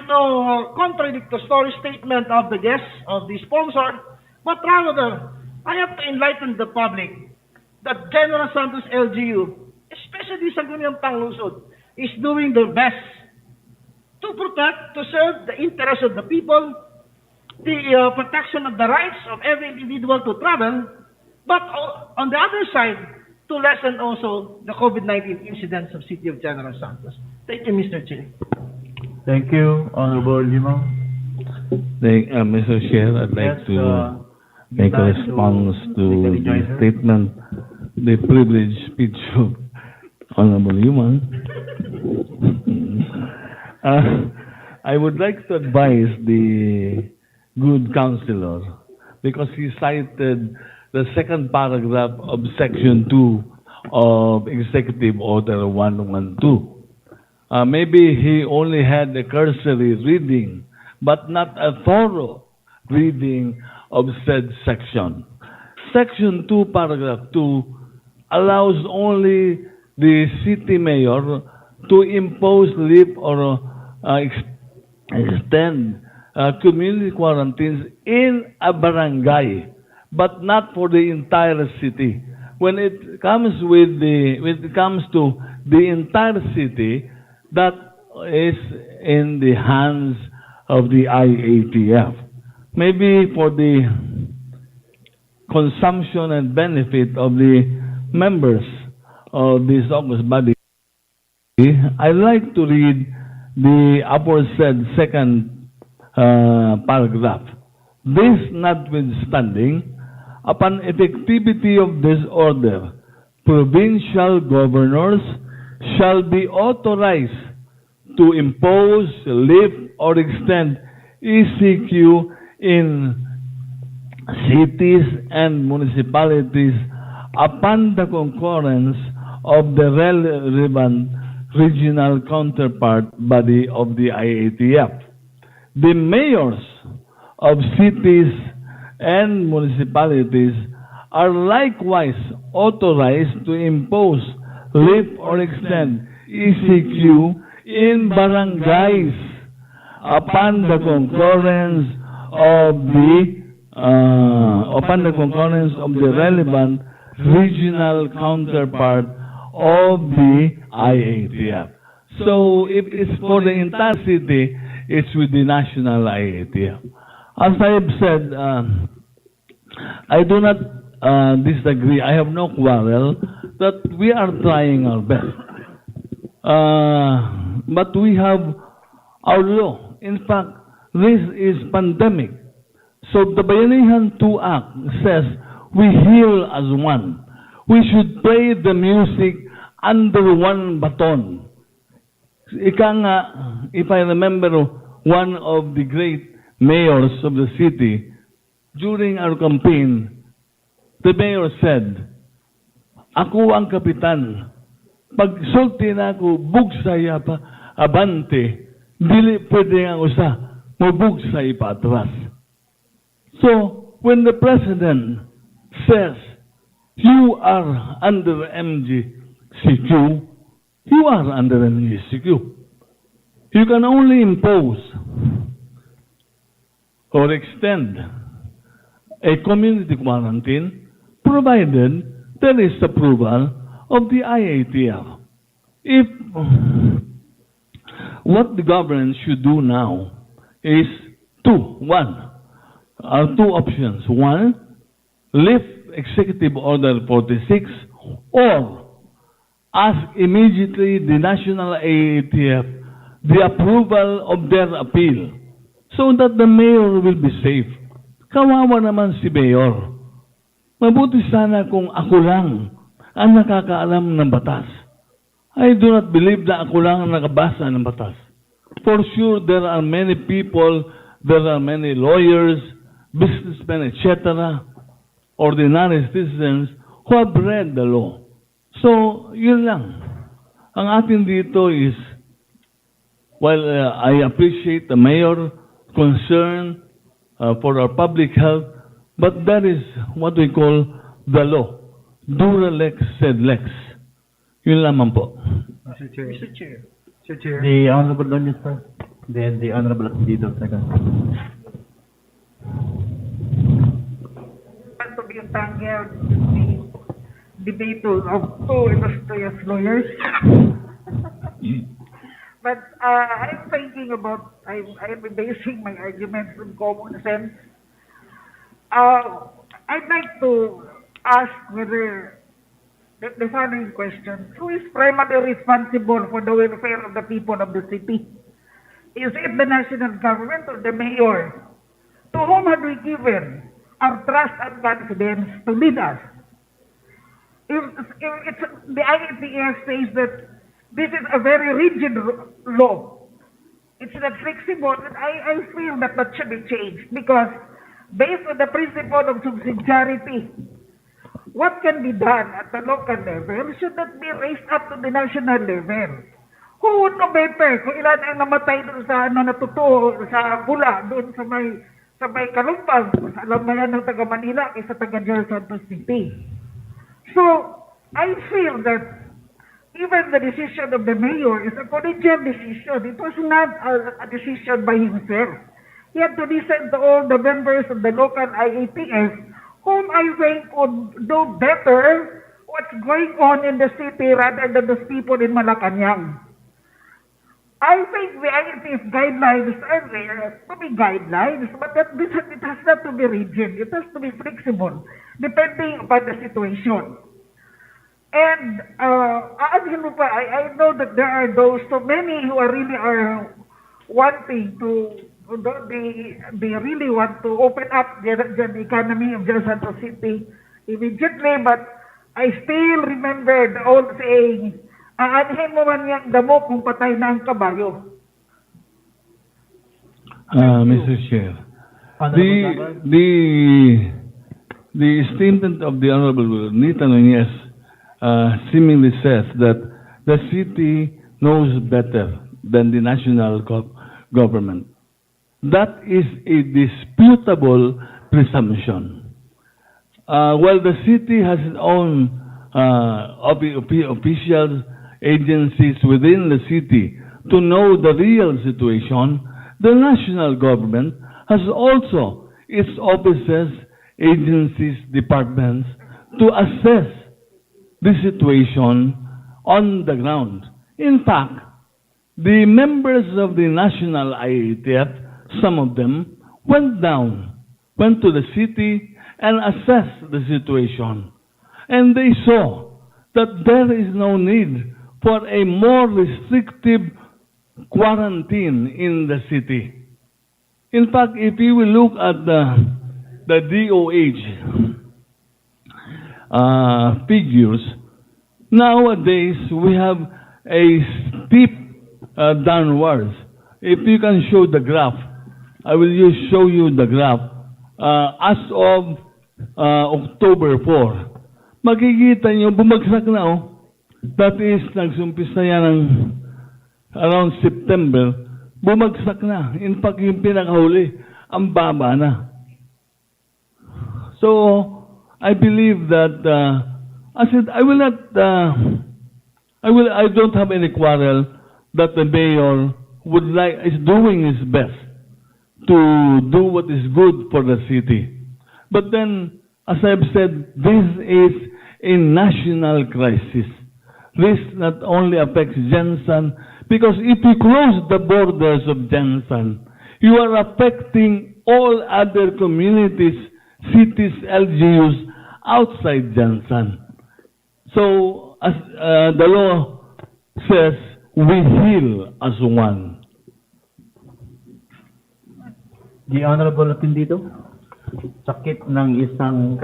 no contradictory statement of the guests, of the sponsor, but rather, I have to enlighten the public that General Santos LGU, especially Sangguniang Panglungsod, is doing their best to protect, to serve the interests of the people, the protection of the rights of every individual to travel, but on the other side, to lessen also the COVID-19 incidents of City of General Santos. Thank you, Mr. Chair. Thank you, Honorable Limao. Mr. Chair, I'd like to make a response to the statement, the privileged speech of Honorable Yuman. I would like to advise the good councilor, because he cited the second paragraph of Section 2 of Executive Order 112. Maybe he only had a cursory reading, but not a thorough reading of said section. Section 2, paragraph 2, allows only the city mayor to impose leave or extend community quarantines in a barangay, but not for the entire city. When it comes to the entire city, that is in the hands of the IATF. Maybe for the consumption and benefit of the members of this august body, I like to read the aforesaid second paragraph. This notwithstanding, upon effectivity of this order, provincial governors shall be authorized to impose, lift, or extend ECQ in cities and municipalities upon the concurrence of the relevant regional counterpart body of the IATF. The mayors of cities and municipalities are likewise authorized to impose, lift, or extend ECQ in barangays upon the concurrence of the relevant regional counterpart of the IATF. So if it's for the entire city, it's with the national IATF. As I have said, I do not disagree. I have no quarrel that we are trying our best. But we have our law. In fact, this is pandemic. So the Bayanihan 2 Act says we heal as one. We should play the music under one baton. Ika nga, if I remember, one of the great mayors of the city, during our campaign, the mayor said, "Ako ang kapitan. Pag sulti na ako, bugsay pa, abante, dili pwede nga usa, mabugsay pa atras." So, when the president says, you are under MGCQ, you are under MGCQ. You can only impose or extend a community quarantine provided there is approval of the IATF. If what the government should do now is two options. One, lift, Executive Order 46 or ask immediately the National AATF the approval of their appeal so that the mayor will be safe. Kawawa naman si mayor. Mabuti sana kung ako lang ang nakakaalam ng batas. I do not believe na ako lang ang nakabasa ng batas. For sure, there are many people, there are many lawyers, businessmen, etc., ordinary citizens who have read the law. So, yun lang. Ang atin dito is, while I appreciate the mayor's concern for our public health, but that is what we call the law. Dura lex sed lex. Yun lamang po. Mr. Chair. Mr. Chair. Mr. Chair. The Honorable Doña first, then the Honorable Atlido second. To be entangled in the debate of two illustrious lawyers. But I'm thinking about, I'm basing my arguments on common sense. I'd like to ask whether the following question: who is primarily responsible for the welfare of the people of the city? Is it the national government or the mayor? To whom have we given our trust and confidence to lead us? If it's, the IETF says that this is a very rigid law. It's not flexible, and I feel that that should be changed because based on the principle of subsidiarity, what can be done at the local level should not be raised up to the national level. Who would know better kung ilan ang namatay doon sa natutuo sa bula, doon sa may kalumpang, sa alam na yan ng taga Manila kaysa taga General Santos City. So, I feel that even the decision of the mayor is a collegial decision. It was not a decision by himself. He had to listen to all the members of the local IATF, whom I think would know better what's going on in the city rather than those people in Malacanang. I think the IATF guidelines are there to be guidelines, but it has not to be rigid. It has to be flexible, depending upon the situation. And I know that there are those, so many who are really are wanting to, they really want to open up the economy of General Santos City immediately, but I still remember the old saying, aanhin mo man yung damo kung patay na ang kabayo. Mr. Chair, the statement of the Honorable Nita Nunez seemingly says that the city knows better than the national government. That is a disputable presumption. While the city has its own officials, agencies within the city to know the real situation, the national government has also its offices, agencies, departments to assess the situation on the ground. In fact, the members of the national IATF, some of them, went to the city and assessed the situation. And they saw that there is no need for a more restrictive quarantine in the city. In fact, if you will look at the DOH figures, nowadays we have a steep downwards. If you can show the graph, I will just show you the graph. As of October 4, makikita nyo, bumagsak na oh. That is, nagsumpisa yan ng around September, bumagsak na. In fact, yung pinakahuli, ang baba na. So, I believe that, I said, I don't have any quarrel that the mayor is doing his best to do what is good for the city. But then, as I've said, this is a national crisis. This not only affects Jensen, because if you close the borders of Jensen, you are affecting all other communities, cities, LGUs outside Jansan. So, as the law says, we heal as one. The Honorable Atendido, sakit ng isang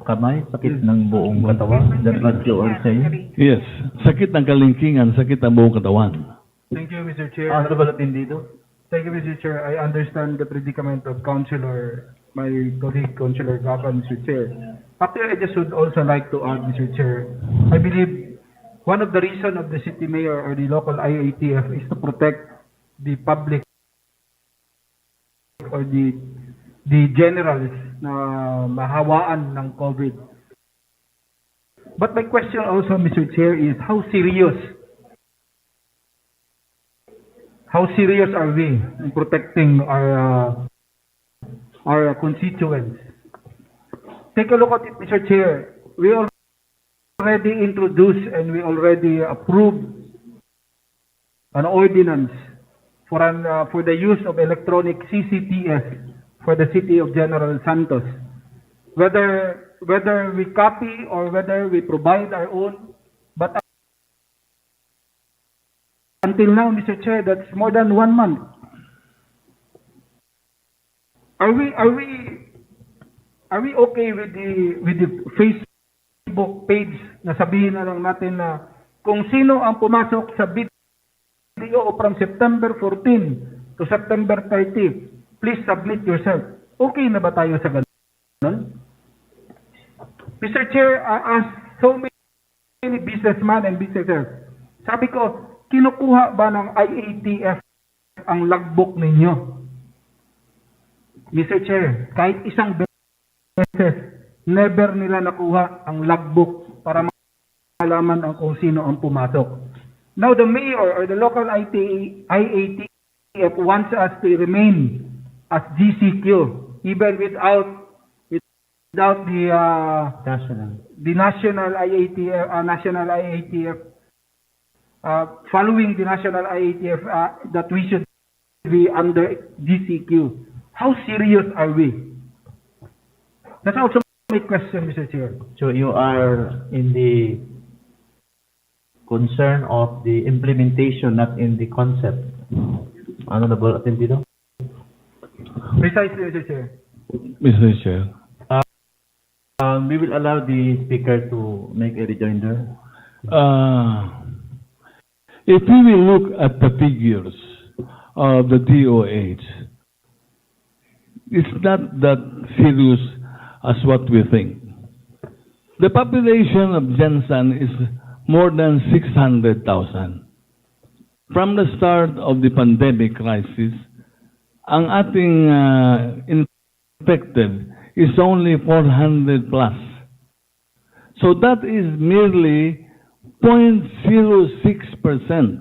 kamay, sakit ng buong katawan. That's what you are saying? Yes, sakit ng kalingkingan, sakit ng buong katawan. Thank you, Mr. Chair. Honorable Atendido. Thank you, Mr. Chair. I understand the predicament of my colleague, Councilor Gapa, Mr. Chair. Actually, I just would also like to add, Mr. Chair, I believe one of the reasons of the city mayor or the local IATF is to protect the public or the generals na mahawaan ng COVID. But my question also, Mr. Chair, is how serious are we in protecting our constituents? Take a look at it, Mr. Chair. We already introduced and we already approved an ordinance for the use of electronic CCTS for the city of General Santos. Whether we copy or whether we provide our own, but until now, Mr. Chair, that's more than 1 month. Are we okay with the Facebook page na sabihin na lang natin na kung sino ang pumasok sa video from September 14 to September 30, please submit yourself. Okay na ba tayo sa ganun? Mr. Chair, as so many businessmen and businesses, sabi ko, kinukuha ba ng IATF ang logbook ninyo? Mr. Chair, kahit isang beses, never nila nakuha ang logbook para malaman ang kung sino ang pumasok. Now, the mayor or the local IATF wants us to remain as GCQ, even without the national IATF, following the national IATF that we should be under GCQ. How serious are we? That's also my question, Mr. Chair. So you are in the concern of the implementation, not in the concept. Honorable Atendido? Precisely, Mr. Chair. Mr. Chair. We will allow the speaker to make a rejoinder. If we will look at the figures of the DOH, it's not that serious as what we think. The population of Jansan is more than 600,000. From the start of the pandemic crisis, ang ating infected is only 400 plus. So that is merely 0.06%.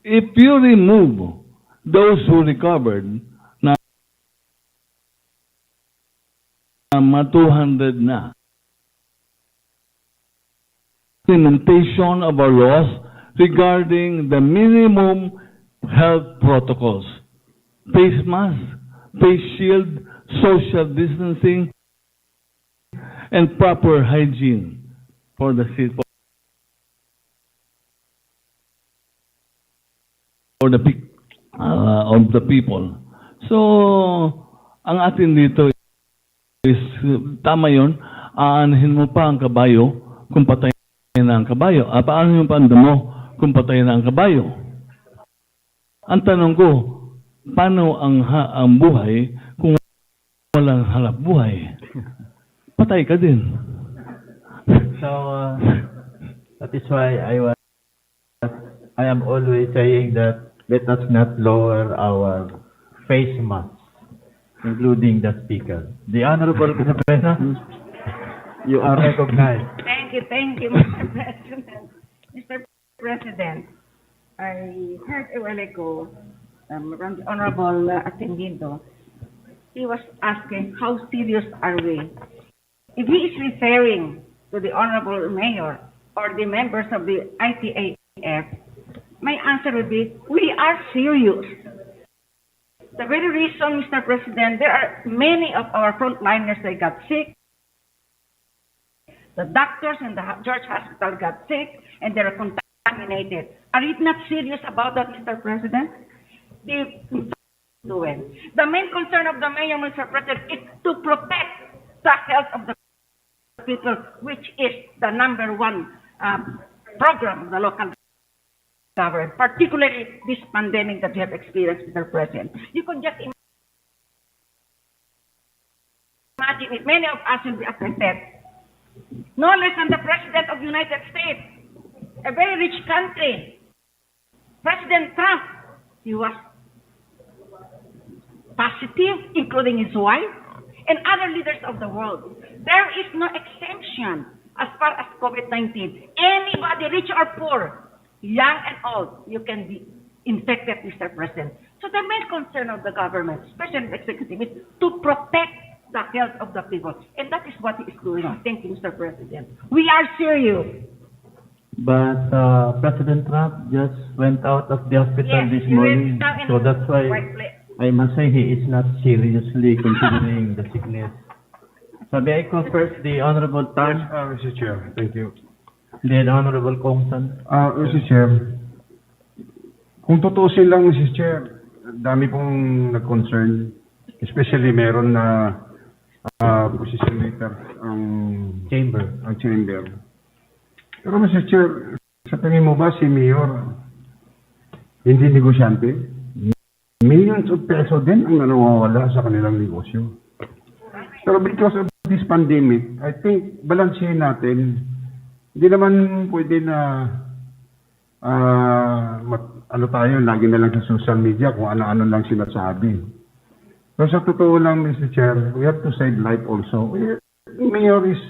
If you remove those who recovered, na 200 na, implementation of our laws regarding the minimum health protocols, face mask, face shield, social distancing, and proper hygiene for the of the people. So, ang atin dito is, tama yun, aanhin mo pa ang kabayo kung patay na ang kabayo. Paano yung panda mo kung patay na ang kabayo? Ang tanong ko, paano ang buhay kung walang hanap buhay? Patay ka din. So, that is why I am always saying that let us not lower our face mask, including the speaker. The Honorable Casapresa, you are recognized. Thank you, Mr. President. Mr. President, I heard a while ago from the Honorable Atendido. He was asking how serious are we? If he is referring to the Honorable Mayor or the members of the ITAF, my answer would be, we are serious. The very reason, Mr. President, there are many of our frontliners that got sick, The doctors in the George Hospital got sick and they were contaminated. Are you not serious about that, Mr. President? The main concern of the mayor, Mr. President, is to protect the health of the people, which is the number one program of the local government, particularly this pandemic that we have experienced, Mr. President. You could just imagine if many of us will be affected. No less than the President of the United States, a very rich country, President Trump, he was positive, including his wife, and other leaders of the world. There is no exemption as far as COVID-19. Anybody, rich or poor, young and old, you can be infected, Mr. President. So the main concern of the government, especially the executive, is to protect the health of the people. And that is what he is doing. Thank you, Mr. President. We are serious. But President Trump just went out of the hospital this morning, so that's why I must say he is not seriously considering the sickness. So may I call first the Honorable Tan? Mr. Chair, thank you. The Honorable Kongsan. Mr. Chair, kung tutusin lang, Mr. Chair, dami pong nag-concern, especially meron na position leader ang chamber. Pero Mr. Chair, sa tingin mo ba si Mayor hindi negosyante? Millions of peso din ang nawawala sa kanilang negosyo. Pero because of this pandemic, I think balansehin natin. Hindi naman pwede na ano tayo, lagi na lang sa social media kung ano-ano lang sinasabi. So sa totoo lang, Mr. Chair, we have to save life also. Mayor is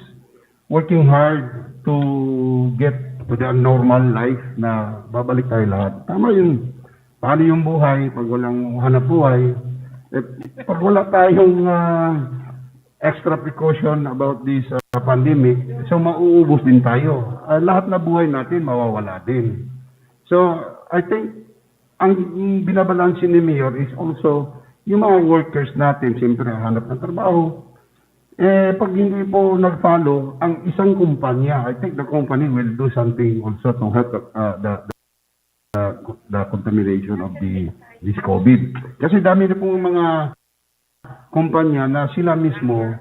working hard to get to the normal life na babalik tayo lahat. Tama yun. Paano yung buhay pag walang hanap buhay? Pag wala tayong extra precaution about this pandemic, so mauubos din tayo. Lahat na buhay natin mawawala din. So I think ang binabalansin ni Mayor is also yung mga workers natin, siyempre hanap ng trabaho. Pag hindi po nag-follow ang isang kumpanya, I think the company will do something also to help the contamination of this COVID. Kasi dami na pong mga kumpanya na sila mismo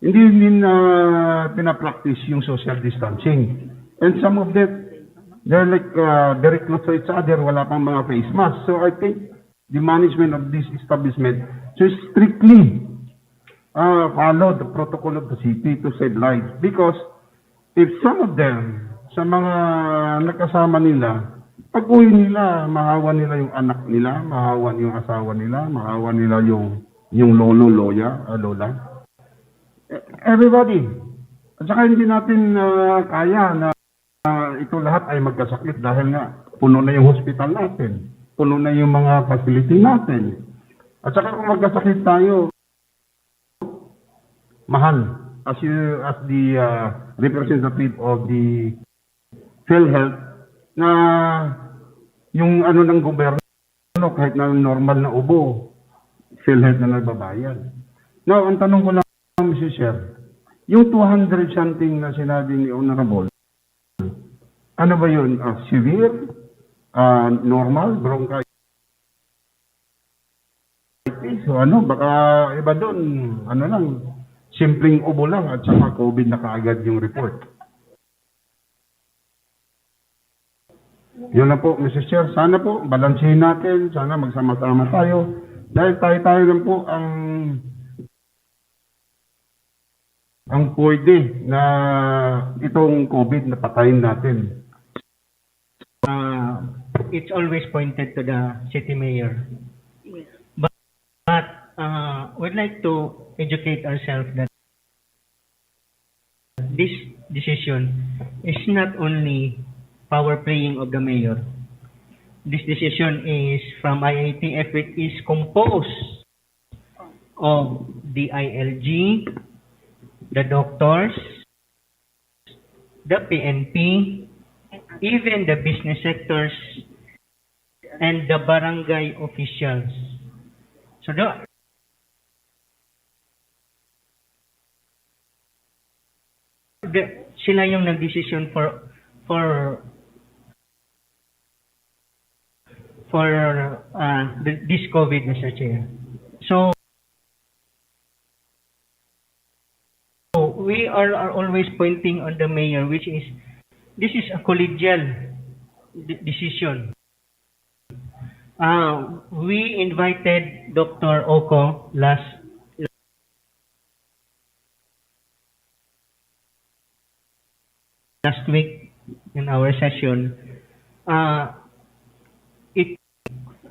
hindi din pinapractice yung social distancing. And some of them, they're like very close to each other, wala pang mga face mask. So I think the management of this establishment should strictly follow the protocol of the city to save lives. Because if some of them, sa mga nakasama nila, pag uwi nila, mahawa nila yung anak nila, mahawa yung asawa nila, mahawa nila yung lolo, lola. Everybody. At saka hindi natin kaya na ito lahat ay magkasakit dahil nga puno na yung hospital natin, puno na yung mga facility natin. At saka kung magkasakit tayo, mahal. As the representative of the PhilHealth, na yung ano ng gobyerno, kahit na normal na ubo, PhilHealth na nagbabayad. Now, ang tanong ko lang, Mr. Chair, yung 200 something na sinabi ni Honorable, ano ba yun? Severe? Normal? Bronchitis? So ano, baka iba doon, ano lang, simpleng ubo lang at saka COVID na kaagad yung report. Yun na po, Mr. Chair. Sana po, balansehin natin. Sana magsama-sama tayo. Dahil tayo lang po ang pwede na itong COVID na patayin natin. It's always pointed to the city mayor. Yes. But we'd like to educate ourselves that this decision is not only power playing of the mayor. This decision is from IITF. It is composed of the ILG, the doctors, the PNP, even the business sectors, and the barangay officials. So the, sila yung nagdesisyon for this COVID, Mr. Chair. So we are always pointing on the mayor, which is this is a collegial decision. We invited Dr. Oko last week in our session.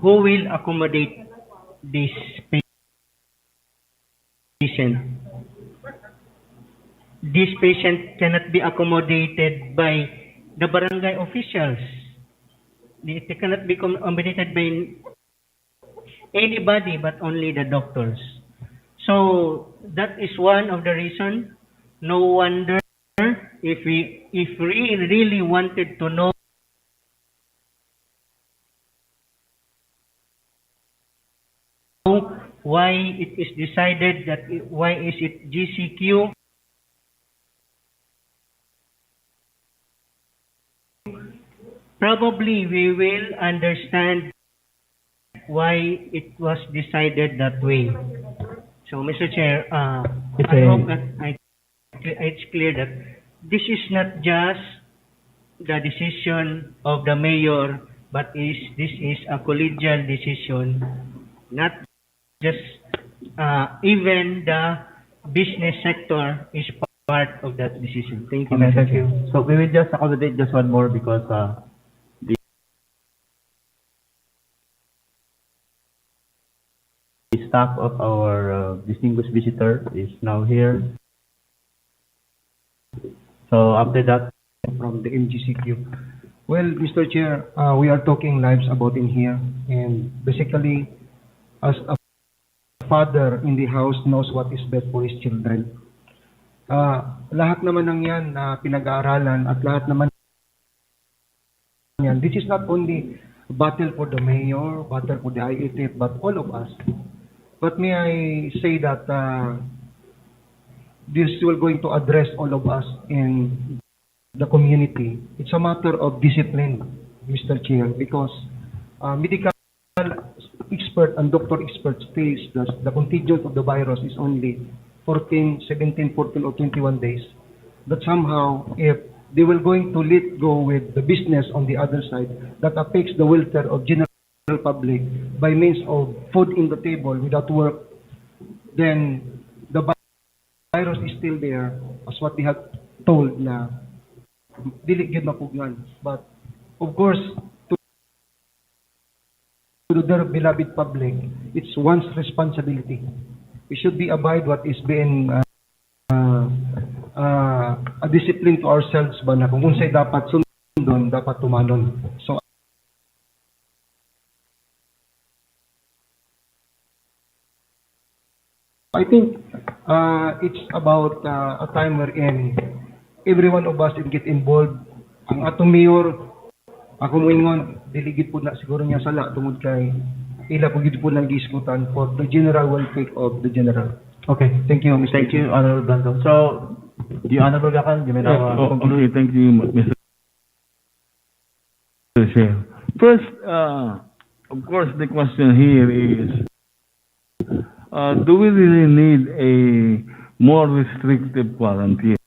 Who will accommodate this patient? This patient cannot be accommodated by the barangay officials. It cannot be accommodated by anybody but only the doctors. So that is one of the reasons. No wonder if we really wanted to know why it is decided that why is it GCQ, probably we will understand why it was decided that way. So, Mr. Chair, I hope that it's clear that this is not just the decision of the mayor, but this is a collegial decision, not just even the business sector is part of that decision. Thank you, Okay, Mr. thank Chair. you. So we will just accommodate just one more because the staff of our distinguished visitor is now here. So after that, from the MGCQ. Well, Mr. Chair, we are talking lives about in here, and basically, as a father in the house knows what is best for his children. Lahat naman ng yan na pinag-aaralan at lahat naman yan, this is not only a battle for the mayor, battle for the IETF, but all of us. But may I say that this will going to address all of us in the community. It's a matter of discipline, Mr. Chair, because medical expert and doctor expert states that the contagion of the virus is only 14, 17, 14 or 21 days. That somehow, if they will going to let go with the business on the other side, that affects the welfare of general public by means of food in the table without work, then the virus is still there, as what they have told na dili gyud mapugnan. But of course, to their beloved public, it's one's responsibility. We should be abide what is being a discipline to ourselves ba na kung unsay dapat sundon, dapat tumanon. So I think it's about a time wherein every one of us will get involved. Ang atong mayor, ako moingon, diligid po na siguro niya sala tungod kay ila po gid po nang gisgutan for the general welfare of the general. Okay, thank you, Mr. thank you, Honorable Blanco. So, the Honorable Gakan, you may now conclude. Okay, thank you, Mr. Chair. First, of course, the question here is, do we really need a more restrictive quarantine?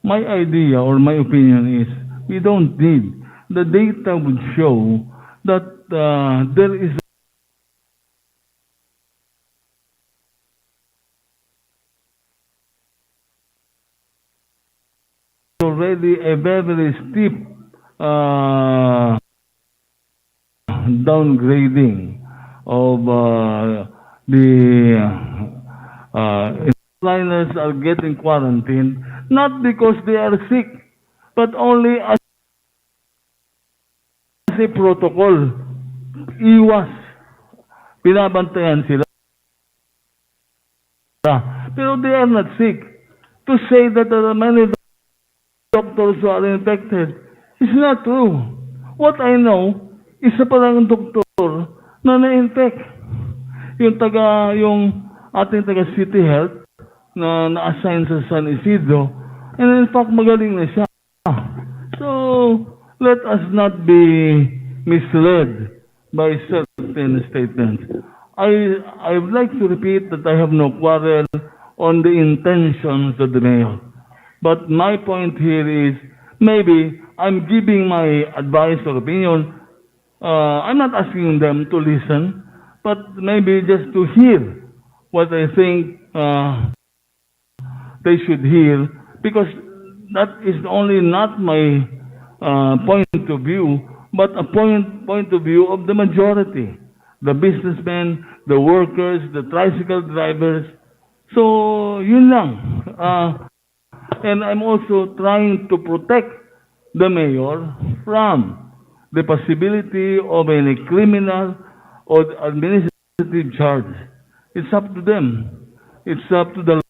My idea or my opinion is we don't need. The data would show that there is already a very steep downgrading of the liners are getting quarantined not because they are sick, but only as a protocol. Iwas. Pinabantayan sila. Pero they are not sick. To say that there are many doctors who are infected is not true. What I know is sa parang doktor na na-infect. Yung ating taga City Health na na-assign sa San Isidro, And in fact, magaling na siya. So, let us not be misled by certain statements. I would like to repeat that I have no quarrel on the intentions of the mayor. But my point here is, maybe I'm giving my advice or opinion. I'm not asking them to listen, but maybe just to hear what I think they should hear, because that is only not my point of view, but a point of view of the majority, the businessmen, the workers, the tricycle drivers. So, yun lang. And I'm also trying to protect the mayor from the possibility of any criminal or administrative charge. It's up to them. It's up to the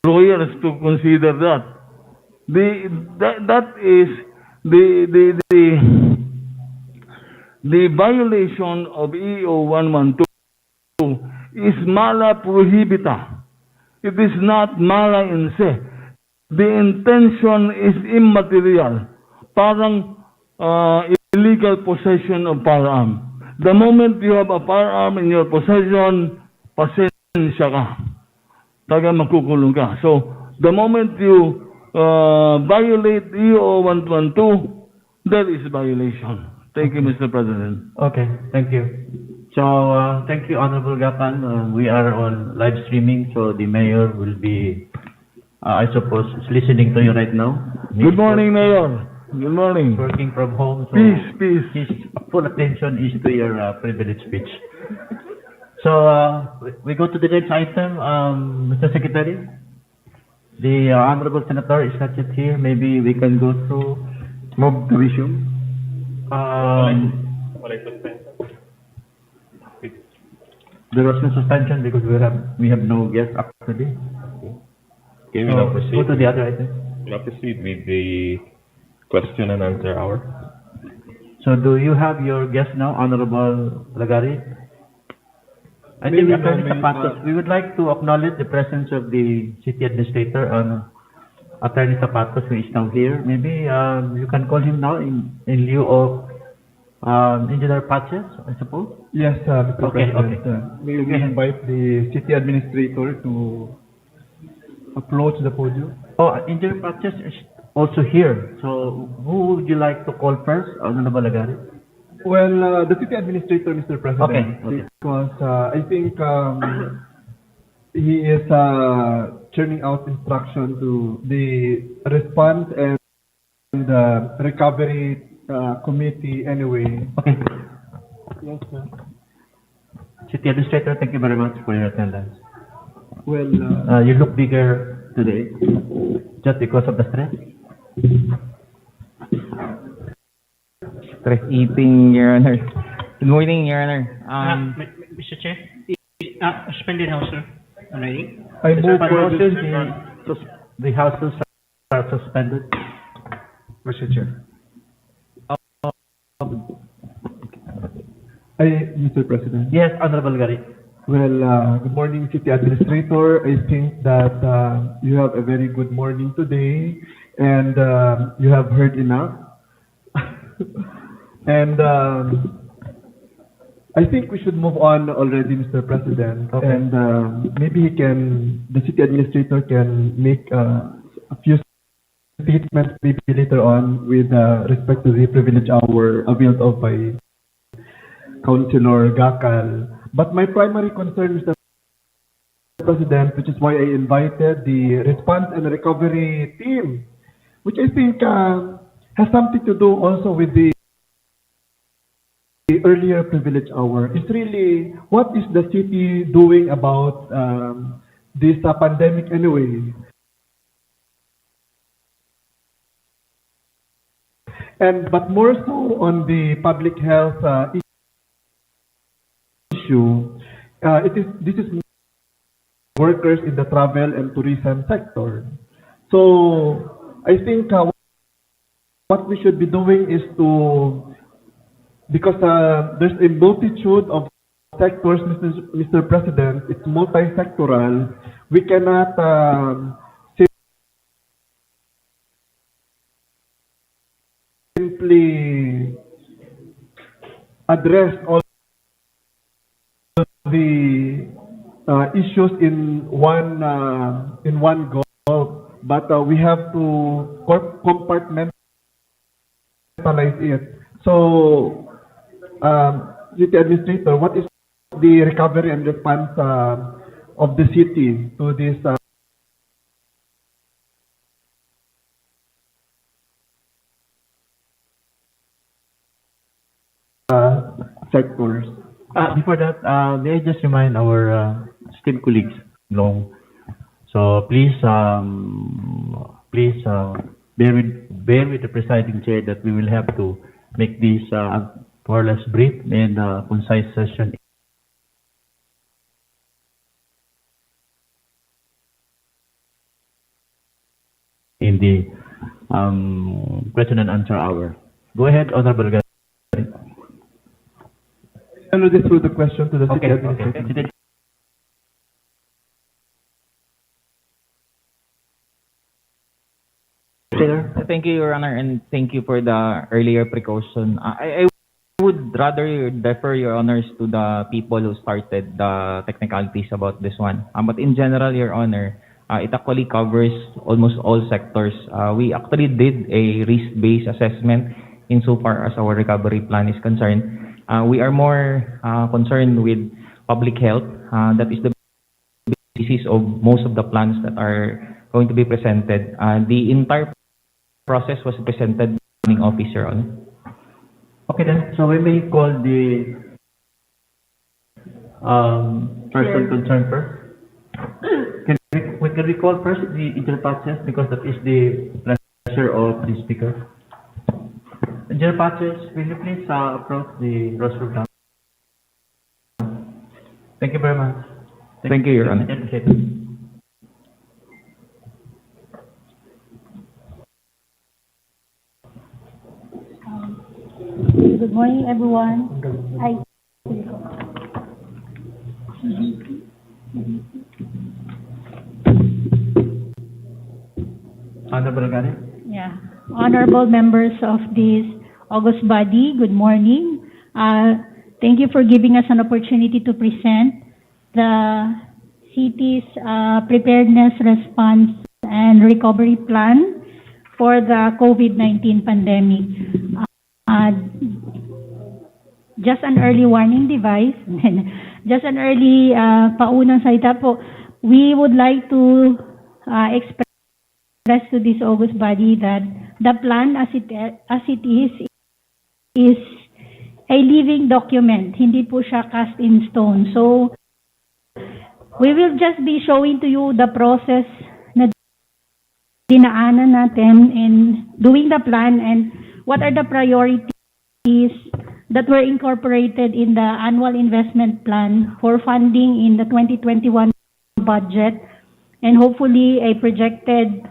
lawyers to consider that. That is the violation of EO 112 is mala prohibita. It is not mala in se. The intention is immaterial. Parang illegal possession of firearm. The moment you have a firearm in your possession, pasensya ka. Taga makukulong ka. So, the moment you violate EO 112, there is violation. Thank you, Mr. President. Okay, thank you. So, thank you, Honorable Gapan. We are on live streaming, so the mayor will be, I suppose, listening to you right now. Good morning, Mayor. Good morning. Working from home, so Peace. his full attention is to your privilege speech. So, we go to the next item, Mr. Secretary. The Honorable Senator is not yet here. Maybe we can go through. Move to resume. There was no suspension because we have no guest actually. Okay, we now proceed. Go to the other item. We now proceed with the question and answer hour. So, do you have your guest now, Honorable Lagari? I think Attorney Zapatos, we would like to acknowledge the presence of the City Administrator, Attorney Zapatos, who is now here. Maybe you can call him now in lieu of Engineer Patches, I suppose? Yes, Mr. President. Okay. May we invite the City Administrator to approach the podium? Oh, Engineer Patches is also here. So, who would you like to call first, Honorable Lagari? Well, the City Administrator, Mr. President. Okay. Because I think he is churning out instruction to the response and the recovery committee anyway. Okay. Yes, sir. City Administrator, thank you very much for your attendance. Well, you look bigger today, just because of the stress? Stress eating, Your Honor. Good morning, Your Honor. Mr. Chair, suspended House, sir. Already? I move for the houses are suspended. Mr. Chair. Mr. President. Yes, Honorable Gary. Well, good morning, City Administrator. I think that you have a very good morning today, and you have heard enough. And I think we should move on already, Mr. President. Okay. And maybe the City Administrator can make a few statements maybe later on with respect to the privilege hour availed of by Councilor Gakal. But my primary concern, Mr. President, which is why I invited the response and recovery team, which I think has something to do also with the earlier privilege hour, is really what is the city doing about this pandemic anyway. But more so on the public health issue, this is workers in the travel and tourism sector. So I think what we should be doing is to, because there's a multitude of sectors, Mr. President, it's multi-sectoral. We cannot simply address all the issues in one go, but we have to compartmentalize it. So, City Administrator, what is the recovery and response of the city to this sectors? Before that, may I just remind our esteemed colleagues, long. So please, bear with the presiding chair that we will have to make this more or less brief and concise session. In the question and answer hour. Go ahead, Honorable Gary. I'll this through the question to the city administrator. Okay. Thank you, Your Honor, and thank you for the earlier precaution. I would rather defer, Your Honors, to the people who started the technicalities about this one. But in general, Your Honor, it actually covers almost all sectors. We actually did a risk-based assessment insofar as our recovery plan is concerned. We are more concerned with public health. That is the basis of most of the plans that are going to be presented. The entire process was presented in officer on. Okay then, so we may call the person concerned first. Can we call first the interpatches because that is the pleasure of the speaker. Interpatches, will you please approach the rostrum now? Thank you very much. Thank you, Your Honor. Good morning, everyone. Honorable Gary. Yeah. Honorable members of this August body, good morning. Thank you for giving us an opportunity to present the city's preparedness, response, and recovery plan for the COVID-19 pandemic. Just an early warning device, just an early paunang salita po. We would like to express to this August body that the plan as it is a living document. Hindi po siya cast in stone. So, we will just be showing to you the process na dinaanan natin in doing the plan and what are the priorities that were incorporated in the annual investment plan for funding in the 2021 budget and hopefully a projected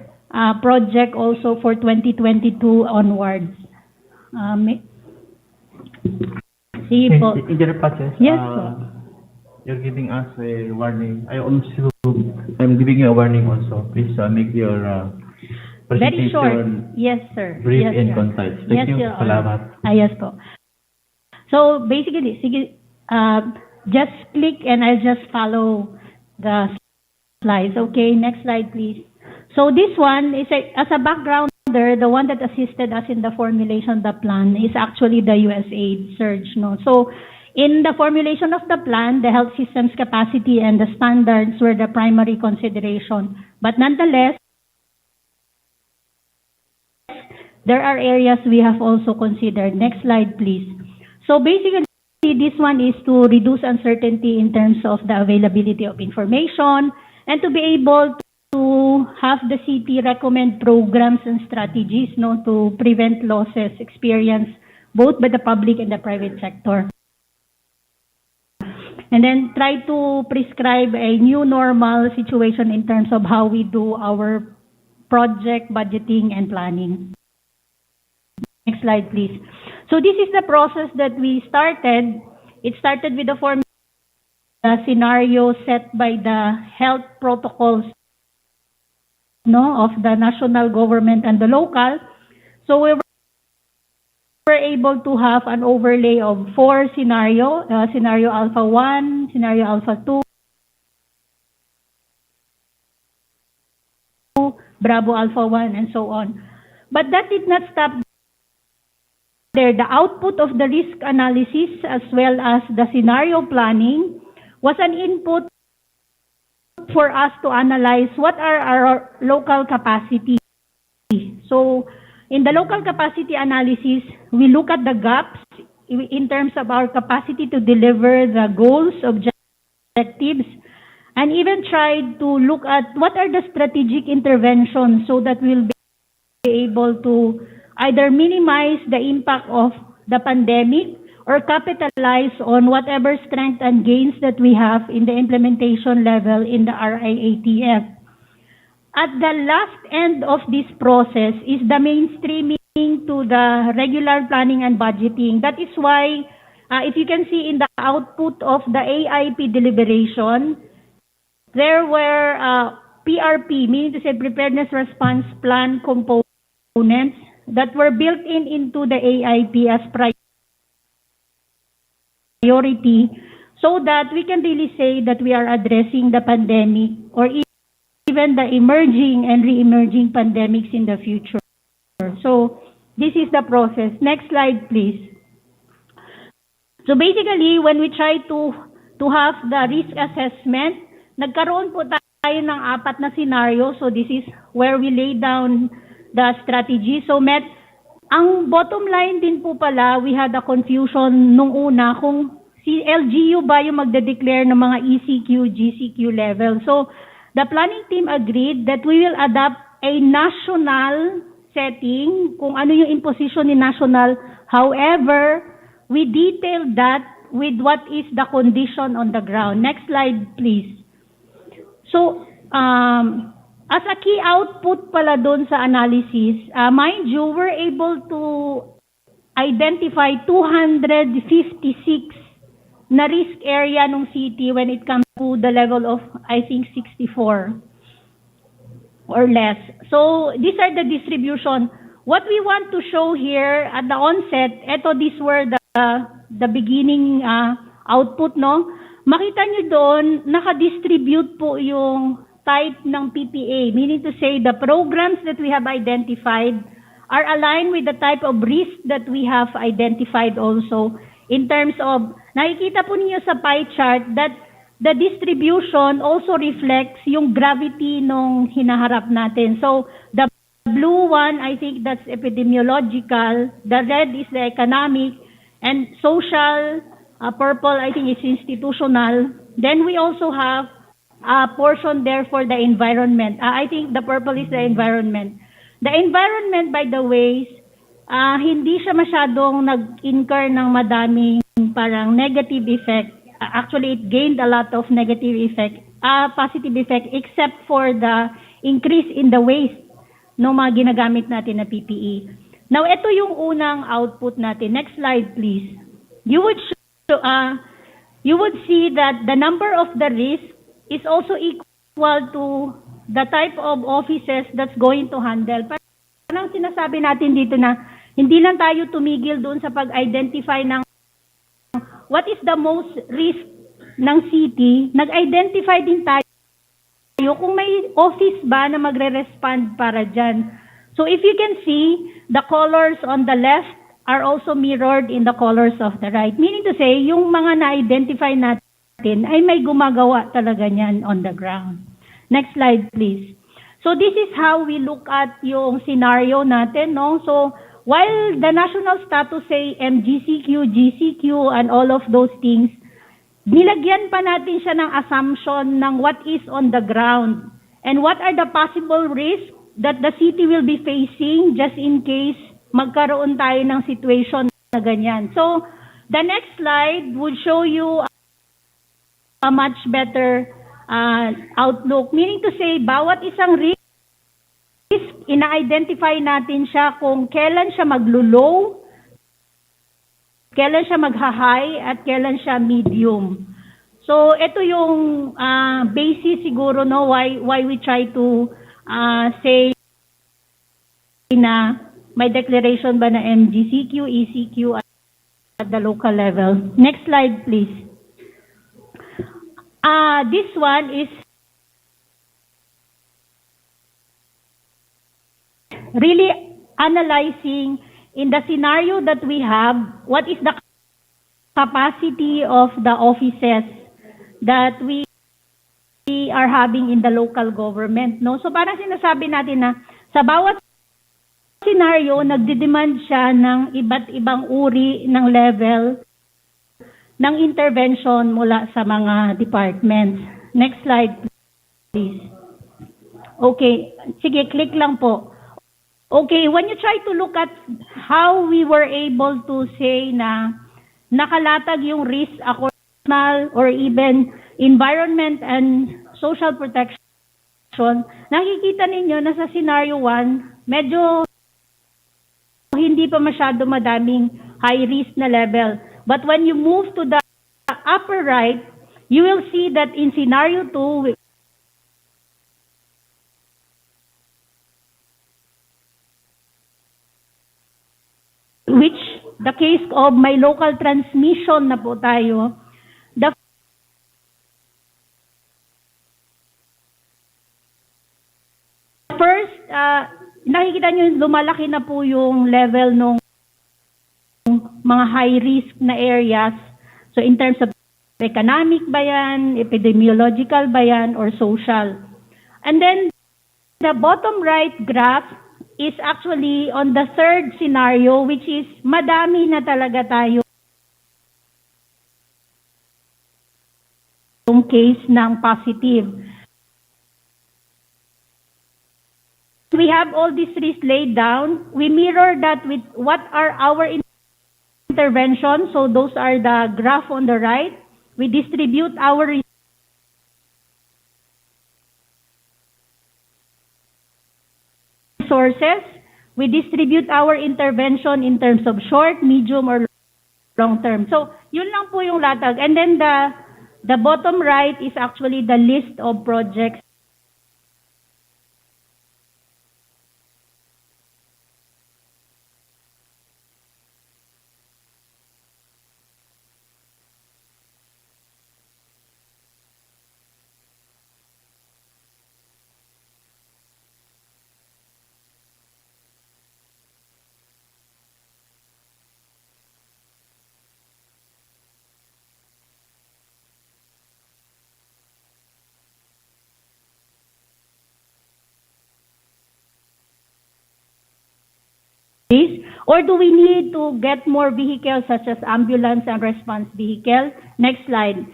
project also for 2022 onwards. Sige po. Engineer Patches, yes po. You're giving us a warning. I'm giving you a warning also. Please make your Very short. presentation Yes, sir. brief Yes, and sir. concise. Thank Yes, you. Your Honor. Salamat. Yes po. So basically, sige, just click and I'll just follow the slides. Okay, next slide please. So this one is as a backgrounder, the one that assisted us in the formulation of the plan is actually the USAID surge. No? So in the formulation of the plan, the health system's capacity and the standards were the primary consideration. But nonetheless, there are areas we have also considered. Next slide, please. So basically, this one is to reduce uncertainty in terms of the availability of information and to be able to have the city recommend programs and strategies to prevent losses experienced both by the public and the private sector. And then try to prescribe a new normal situation in terms of how we do our project budgeting and planning. Next slide, please. So this is the process that we started. It started with the scenario set by the health protocols of the national government and the local. So we were able to have an overlay of 4 scenario, scenario alpha 1, scenario alpha 2, Bravo alpha 1, and so on. But that did not stop there. The output of the risk analysis as well as the scenario planning was an input for us to analyze what are our local capacity. So in the local capacity analysis, we look at the gaps in terms of our capacity to deliver the goals, objectives, and even tried to look at what are the strategic interventions so that we'll be able to either minimize the impact of the pandemic or capitalize on whatever strength and gains that we have in the implementation level in the RIATF. At the last end of this process is the mainstreaming to the regular planning and budgeting. That is why, if you can see in the output of the AIP deliberation, there were PRP, meaning to say Preparedness Response Plan components that were built into the AIP as priority so that we can really say that we are addressing the pandemic or even the emerging and re-emerging pandemics in the future. So this is the process. Next slide, please. So basically, when we try to have the risk assessment, nagkaroon po tayo ng 4 na scenario. So this is where we lay down the strategy. So ang bottom line din po pala, we had a confusion nung una kung si LGU ba yung magde-declare ng mga ECQ, GCQ level. So the planning team agreed that we will adopt a national setting, kung ano yung imposition ni national. However, we detailed that with what is the condition on the ground. Next slide, please. So, as a key output pala doon sa analysis, mind you, we're able to identify 256 na risk area ng city when it comes to the level of, I think, 64 or less. So, these are the distribution. What we want to show here at the onset, these were the beginning output, no? Makita nyo doon, nakadistribute po yung type ng PPA, meaning to say the programs that we have identified are aligned with the type of risk that we have identified also in terms of, nakikita po niyo sa pie chart that the distribution also reflects yung gravity nung hinaharap natin. So, the blue one, I think that's epidemiological, the red is the economic, and social, purple, I think, is institutional. Then we also have a portion there for the environment. I think the purple is the environment. The environment, by the way, hindi siya masyadong nag-incur ng madaming parang negative effect. Actually, it gained a lot of negative effect, positive effect, except for the increase in the waste ng mga ginagamit natin na PPE. Now, ito yung unang output natin. Next slide, please. You would see that the number of the risk is also equal to the type of offices that's going to handle. Parang sinasabi natin dito na hindi lang tayo tumigil doon sa pag-identify ng what is the most risk ng city, nag-identify din tayo kung may office ba na magre-respond para dyan. So if you can see, the colors on the left are also mirrored in the colors of the right. Meaning to say, yung mga na-identify natin ay may gumagawa talaga niyan on the ground. Next slide, please. So this is how we look at yung scenario natin, no? So while the national status say MGCQ, GCQ, and all of those things, nilagyan pa natin siya ng assumption ng what is on the ground and what are the possible risks that the city will be facing just in case magkaroon tayo ng situation na ganyan. So, the next slide would show you a much better outlook. Meaning to say, bawat isang risk, ina-identify natin siya kung kailan siya maglo-low, kailan siya magha-high, at kailan siya medium. So, ito yung basis siguro, no, why we try to say na may declaration ba na MGCQ, ECQ at the local level? Next slide, please. This one is really analyzing in the scenario that we have, what is the capacity of the offices that we are having in the local government, no? So parang sinasabi natin na sa bawat scenario, nagdidemand siya ng iba't ibang uri ng level ng intervention mula sa mga departments. Next slide, please. Okay, sige, click lang po. Okay, when you try to look at how we were able to say na nakalatag yung risk according or even environment and social protection, nakikita ninyo na sa scenario 1, medyo hindi pa masyado madaming high risk na level. But when you move to the upper right, you will see that in scenario 2, which the case of may local transmission na po tayo, the first, nakikita nyo lumalaki na po yung level ng mga high risk na areas. So in terms of economic ba yan, epidemiological ba yan, or social. And then the bottom right graph is actually on the third scenario, which is madami na talaga tayo yung case ng positive. We have all these risks laid down. We mirror that with what are our interventions. So those are the graph on the right. We distribute our resources. We distribute our intervention in terms of short, medium, or long term. So yun lang po yung latag. And then the bottom right is actually the list of projects. Or do we need to get more vehicles such as ambulance and response vehicle? Next slide.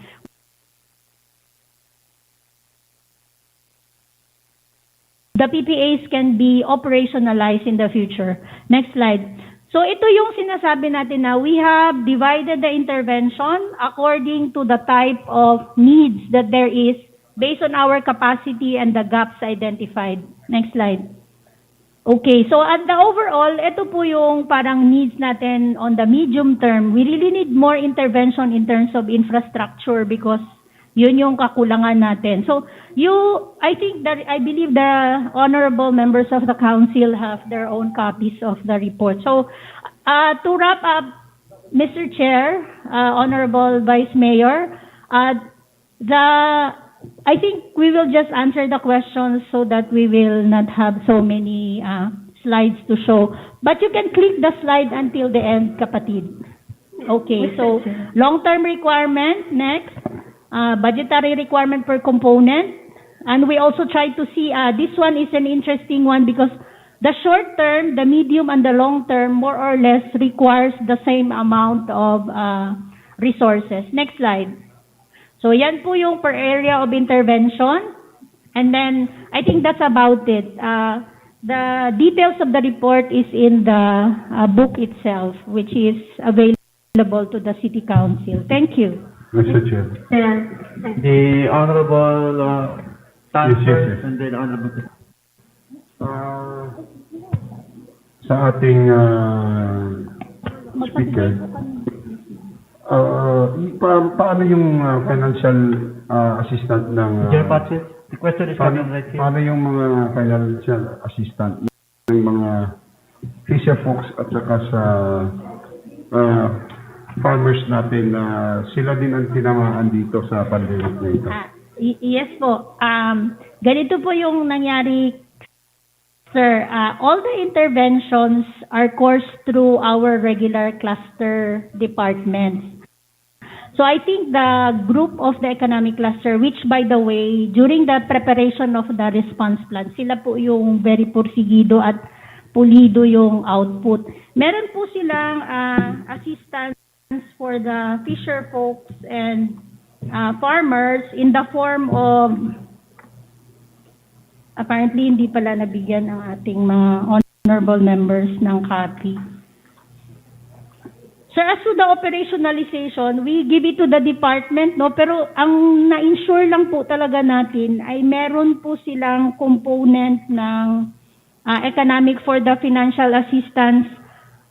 The PPAs can be operationalized in the future. Next slide. So ito yung sinasabi natin na we have divided the intervention according to the type of needs that there is based on our capacity and the gaps identified. Next slide. Okay, so at the overall, ito po yung parang needs natin on the medium term. We really need more intervention in terms of infrastructure because yun yung kakulangan natin. So I believe the honorable members of the council have their own copies of the report. So to wrap up, Mr. Chair, Honorable Vice Mayor, I think we will just answer the questions so that we will not have so many slides to show. But you can click the slide until the end, kapatid. Okay, so long-term requirement, next. Budgetary requirement per component. And we also try to see, this one is an interesting one because the short term, the medium, and the long term more or less requires the same amount of resources. Next slide. So yan po yung per area of intervention. And then, I think that's about it. The details of the report is in the book itself, which is available to the City Council. Thank you. Mr. Chair. The Honorable Yes. and then Honorable. Sa ating speaker, paano yung financial assistant ng... The question is coming right here. Paano yung mga financial assistant ng mga fisher folks at saka sa farmers natin na sila din ang tinamaan dito sa pandemic na ito. Yes po. Ganito po yung nangyari, sir. All the interventions are coursed through our regular cluster departments. So I think the group of the economic cluster, which by the way, during the preparation of the response plan, sila po yung very porsigido at pulido yung output. Meron po silang assistance for the fisher folks and farmers in the form of, apparently hindi pala nabigyan ang ating mga honorable members ng copy. Sir, as to the operationalization, we give it to the department, no? Pero ang na-ensure lang po talaga natin ay meron po silang component ng economic for the financial assistance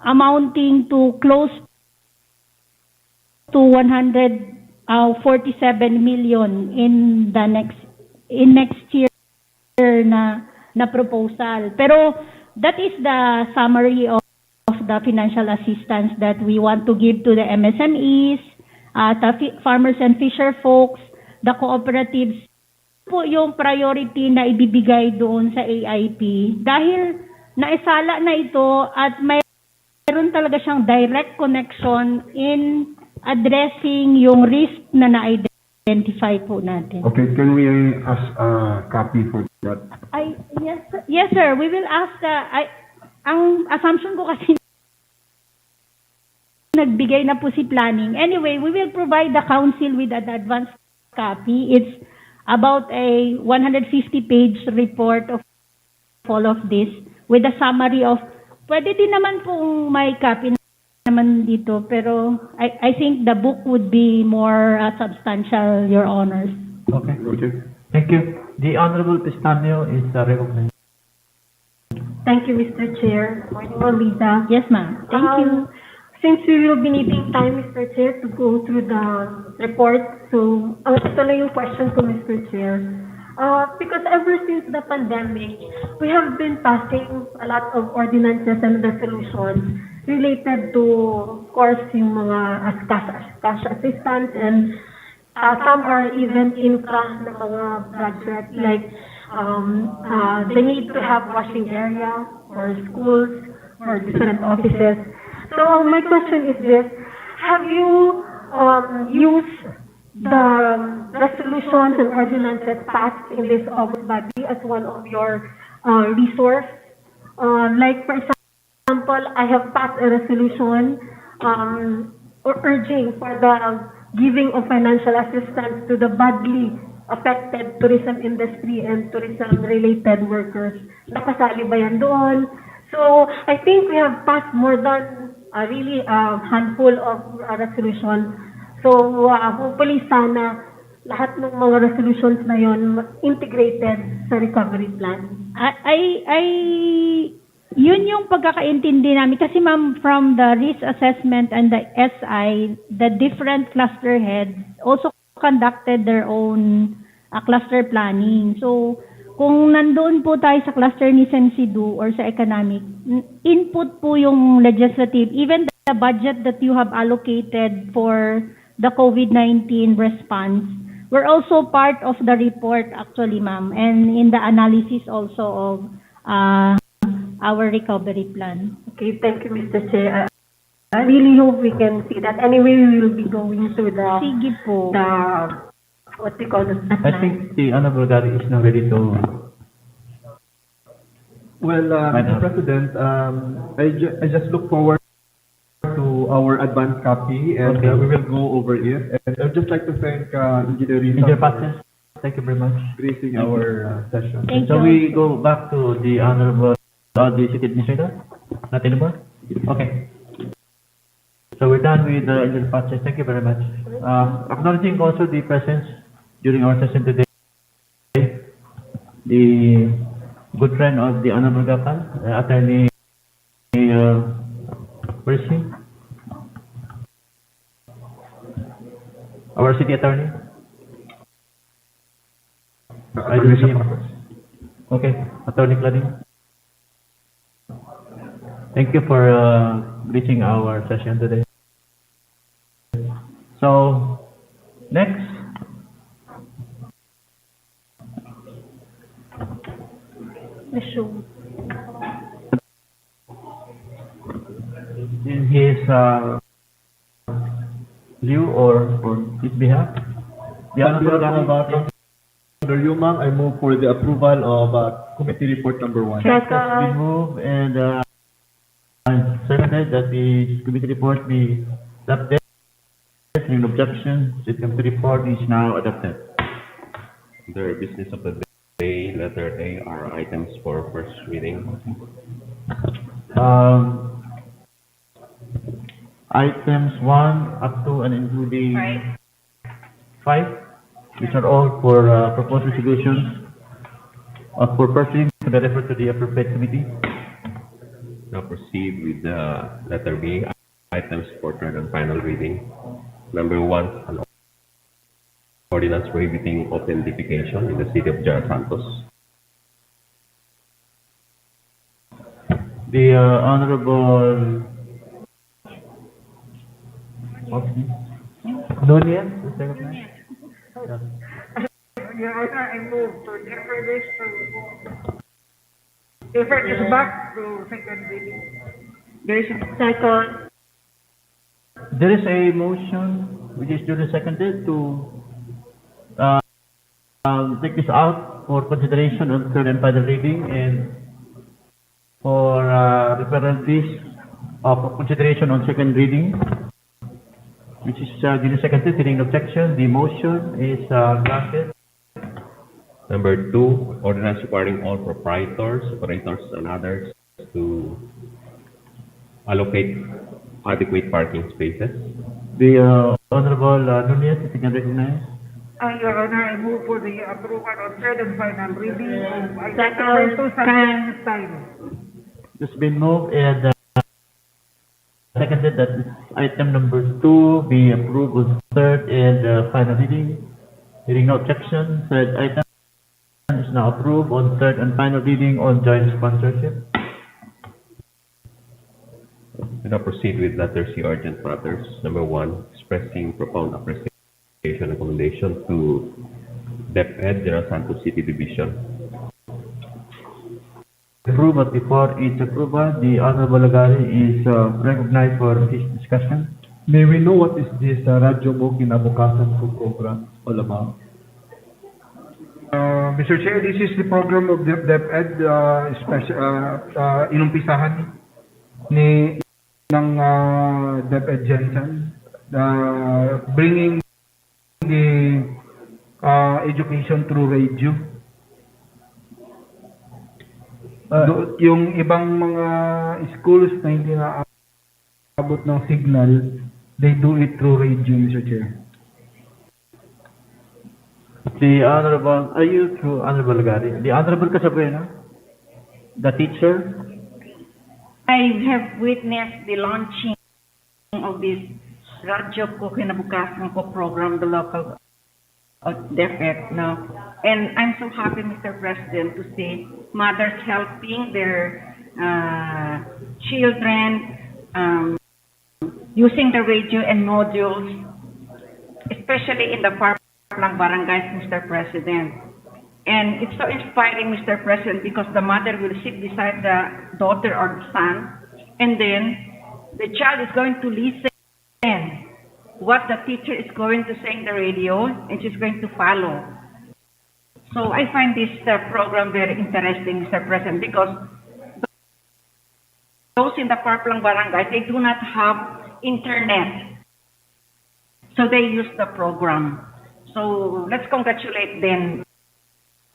amounting to close to 147 million in next year na proposal. Pero that is the summary of the financial assistance that we want to give to the MSMEs, the farmers and fisher folks, the cooperatives. Po yung priority na ibibigay doon sa AIP dahil naisala na ito at mayroon talaga siyang direct connection in addressing yung risk na na-identify po natin. Okay, can we ask a copy for that? Yes sir, we will ask ang assumption ko kasi nagbigay na po si planning. Anyway, we will provide the council with an advance copy. It's about a 150-page report of all of this with a summary of, pwede din naman pong may copy naman dito, pero I think the book would be more substantial, Your Honors. Okay. Thank you. The Honorable Pistanio is recognized. Thank you, Mr. Chair. Morning, Lisa. Yes, ma'am. Thank you. Since we will be needing time, Mr. Chair, to go through the report, so ito lang yung question ko, Mr. Chair. Because ever since the pandemic, we have been passing a lot of ordinances and resolutions related to, of course, yung mga cash assistance and some are even infra ng mga project like the need to have washing area for schools, for different offices. So my question is this: have you used the resolutions and ordinances passed in this August body as one of your resource? Like for example, I have passed a resolution urging for the giving of financial assistance to the badly affected tourism industry and tourism-related workers. Nakasali ba yan doon? So I think we have passed more than really a handful of resolutions. So hopefully sana lahat ng mga resolutions na yon integrated sa recovery plan. Yun yung pagkakaintindi namin kasi ma'am, from the risk assessment and the SI, the different cluster heads also conducted their own cluster planning. So kung nandoon po tayo sa cluster ni Sensidu or sa economic, input po yung legislative, even the budget that you have allocated for the COVID-19 response, were also part of the report actually, ma'am, and in the analysis also of our recovery plan. Okay, thank you, Mr. Chair. I really hope we can see that. Anyway, we will be going through the what we call the I think the Honorable Gary is now ready to. Well, Mr. President, I just look forward to our advance copy, and we will go over it. And I'd just like to thank Engineer Patsy. Thank you very much. Gracing our session. So we go back to the Honorable the City Administrator. Not anymore? Okay. So we're done with the Engineer Patsy. Thank you very much. Acknowledging also the presence during our session today, the good friend of the Honorable Gapan, Attorney, where is he? Our City Attorney? I don't see him. Okay, Attorney Claudine. Thank you for reaching our session today. So, next. In his view or his behalf, the Honorable Under Yumang, I move for the approval of committee report number 1. Has been moved and seconded that the committee report be adopted. Hearing no objection, the committee report is now adopted. The business of the day, letter A, are items for first reading. Items 1 up to and including 5, which are all for proposed resolutions for pursuing to be referred to the appropriate committee. Now proceed with the letter B, items for third and final reading. Number 1, an ordinance prohibiting open defecation in the city of General Santos. The Honorable Nunez, the secretary. Your Honor, I move to defer this back to second reading. There is a second. There is a motion which is duly seconded to take this out for consideration on third and final reading and for referral this for consideration on second reading, which is duly seconded. Hearing no objection, the motion is granted. Number 2, ordinance requiring all proprietors, operators, and others to allocate adequate parking spaces. The Honorable Nunez, if you can recognize. Your Honor, I move for the approval on third and final reading of item number 2 sa time. It's been moved and seconded that item number 2 be approved on third and final reading. Hearing no objection, said item is now approved on third and final reading on joint sponsorship. We now proceed with letter C, urgent matters. Number 1, expressing profound appreciation and commendation to DepEd General Santos City Division. Approval before its approval, the Honorable Lagari is recognized for his discussion. May we know what is this Radyo Mo Kinabukasan ko program all about? Mr. Chair, this is the program of DepEd, inumpisahan ng DepEd Jensen, bringing the education through radio. Yung ibang mga schools na hindi naabot ng signal, they do it through radio, Mr. Chair. The Honorable, are you through Honorable Lagari? The Honorable Casabuena, the teacher. I have witnessed the launching of this Radyo Ko Kinabukasan Ko program, the local DepEd now. And I'm so happy, Mr. President, to see mothers helping their children using the radio and modules, especially in the far-flung barangays, Mr. President. And it's so inspiring, Mr. President, because the mother will sit beside the daughter or the son, and then the child is going to listen what the teacher is going to say in the radio, and she's going to follow. So I find this program very interesting, Mr. President, because those in the far-flung barangays, they do not have internet. So they use the program. So let's congratulate them,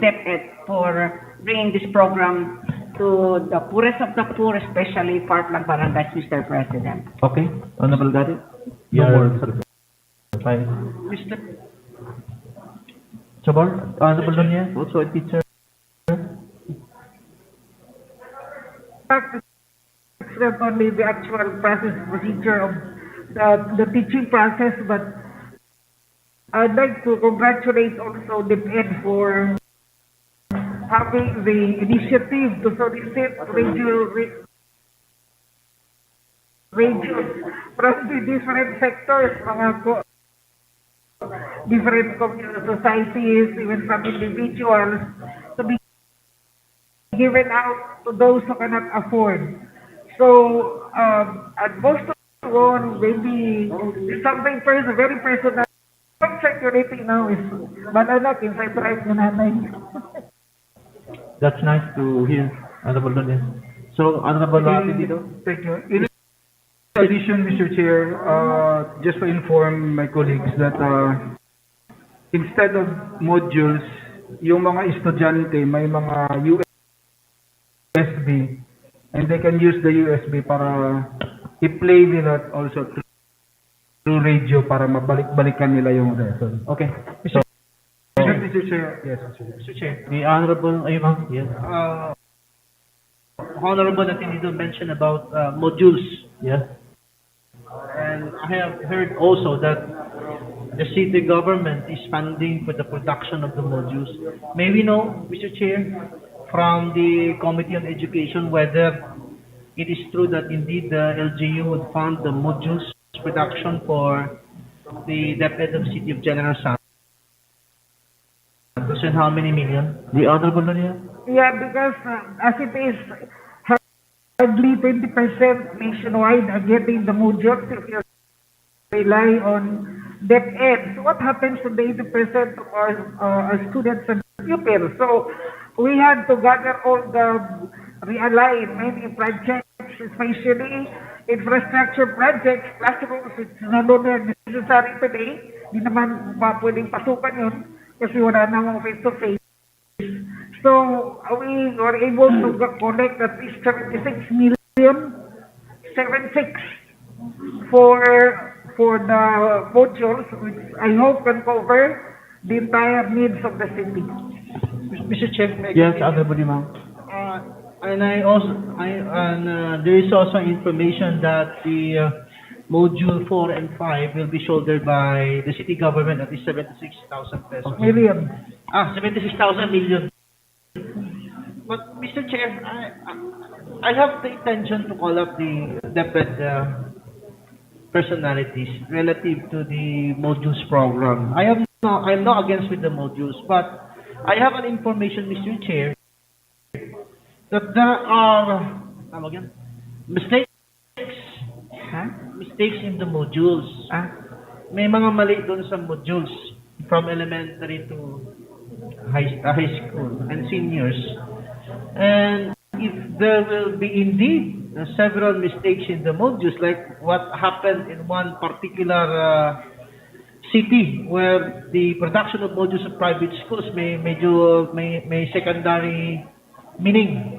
DepEd, for bringing this program to the poorest of the poor, especially far-flung barangays, Mr. President. Okay, Honorable Gary. No more. Mr. Chabar, Honorable Nunez, also a teacher. It's not only the actual procedure of the teaching process, but I'd like to congratulate also DepEd for having the initiative to solicit radio radios from the different sectors, different societies, even from individuals, to be given out to those who cannot afford. So, at most of all, maybe something very personal. Security now is malanak inside right na nanay. That's nice to hear, Honorable Lunes. So, Honorable Dito. Thank you. In addition, Mr. Chair, just to inform my colleagues that instead of modules, yung mga estudyante may mga USB and they can use the USB para i-play nila also through radio para mabalik-balikan nila yung lesson. Okay. Mr. Chair. Yes, Mr. Chair. The Honorable, yes. Honorable Attorney mentioned about modules. Yes. And I have heard also that the city government is funding for the production of the modules. May we know, Mr. Chair, from the Committee on Education whether it is true that indeed the LGU would fund the modules production for the DepEd of City of General Santos, and how many million? The Honorable Lunia? Yeah, because as it is, hardly 20% nationwide are getting the modules if you rely on DepEd. So what happens to the 80% of our students and pupils? So we had to gather all the realign many projects, especially infrastructure projects, classrooms, it's no longer necessary today. Di naman pwedeng pasukan yun kasi wala namang face-to-face. So we were able to collect at least 76 million, 76 for the modules, which I hope can cover the entire needs of the city. Mr. Chair, yes, Honorable Ma'am. And there is also information that the module 4 and 5 will be shouldered by the city government at least 76,000 pesos. Million. 76,000 million. But Mr. Chair, I have the intention to call up the DepEd personalities relative to the modules program. I'm not against with the modules, but I have an information, Mr. Chair, that there are mistakes in the modules. May mga mali doon sa modules from elementary to high school and seniors. And if there will be indeed several mistakes in the modules, like what happened in one particular city where the production of modules of private schools may secondary meaning.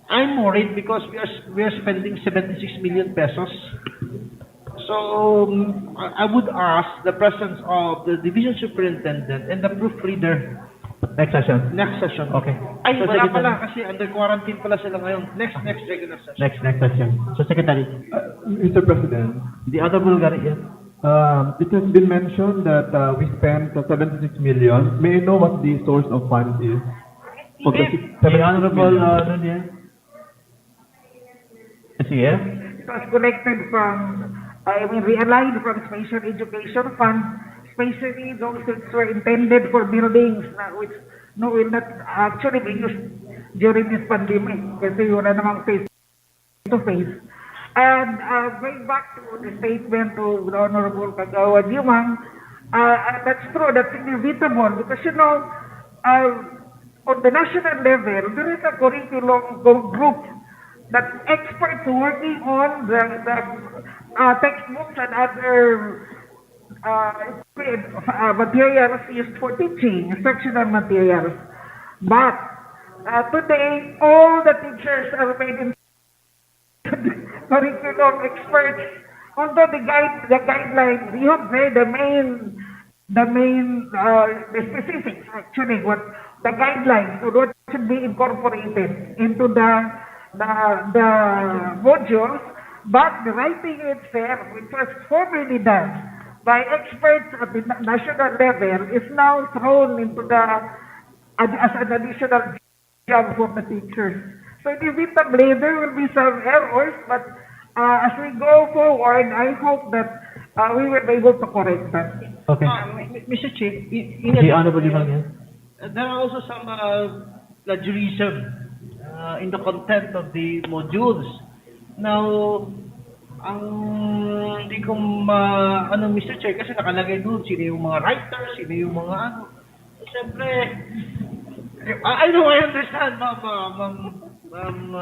I'm worried because we are spending 76 million pesos. So I would ask the presence of the division superintendent and the proofreader. Next session. Okay. Ay, wala pala kasi under quarantine pala sila ngayon. Next regular session. Next session. So Secretary. Mr. President. The Honorable Gary, yes. It has been mentioned that we spent 76 million. May I know what the source of funds is? For The Honorable Nunez. Yes. It was collected from, realigned from special education fund, especially those which were intended for buildings which will not actually be used during this pandemic kasi wala namang face-to-face. And going back to the statement of the Honorable Kagawa Dumang, that's true, that's inevitable because on the national level, there is a curriculum group that experts working on the textbooks and other materials used for teaching, instructional materials. But today, all the teachers are made into curriculum experts. Although the guidelines, you have read the specifics actually, what the guidelines, so what should be incorporated into the modules, but the writing itself, which was formerly done by experts at the national level, is now thrown into as an additional job for the teachers. So inevitably, there will be some errors, but As we go forward, I hope that we will be able to correct that. Okay. Mr. Chief, The Honorable Ivan, there are also some plagiarism in the content of the modules. Now, ang hindi ko Mr. Chair, kasi nakalagay doon sino yung mga writers, sino yung mga ano. Siyempre, I understand, Ma'am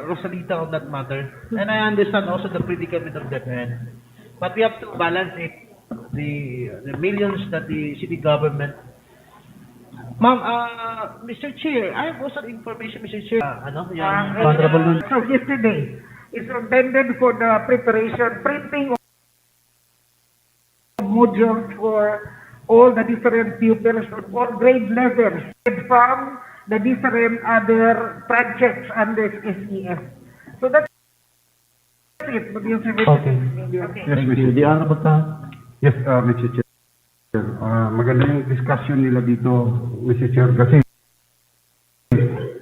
Rosalita on that matter. And I understand also the predicament of that man. But we have to balance it, the millions that the city government. Ma'am, Mr. Chair, I have also information, Mr. Chair. So yesterday, it's intended for the printing of modules for all the different pupils at all grade levels from the different other projects under SEF. So that's it. Okay. Yes, Mr. The Honorable Yes, Mr. Chair. Maganda yung discussion nila dito, Mr. Chair, kasi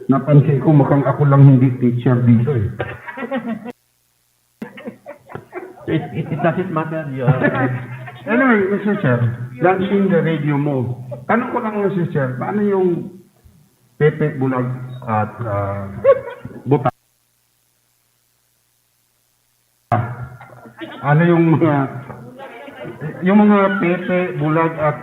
napansin ko mukhang ako lang hindi teacher dito eh. it doesn't matter. Anyway, Mr. Chair, launching the radio mo. Tanong ko lang, Mr. Chair, paano yung Pepe, Bulag at Buta? Ano yung mga Pepe, Bulag at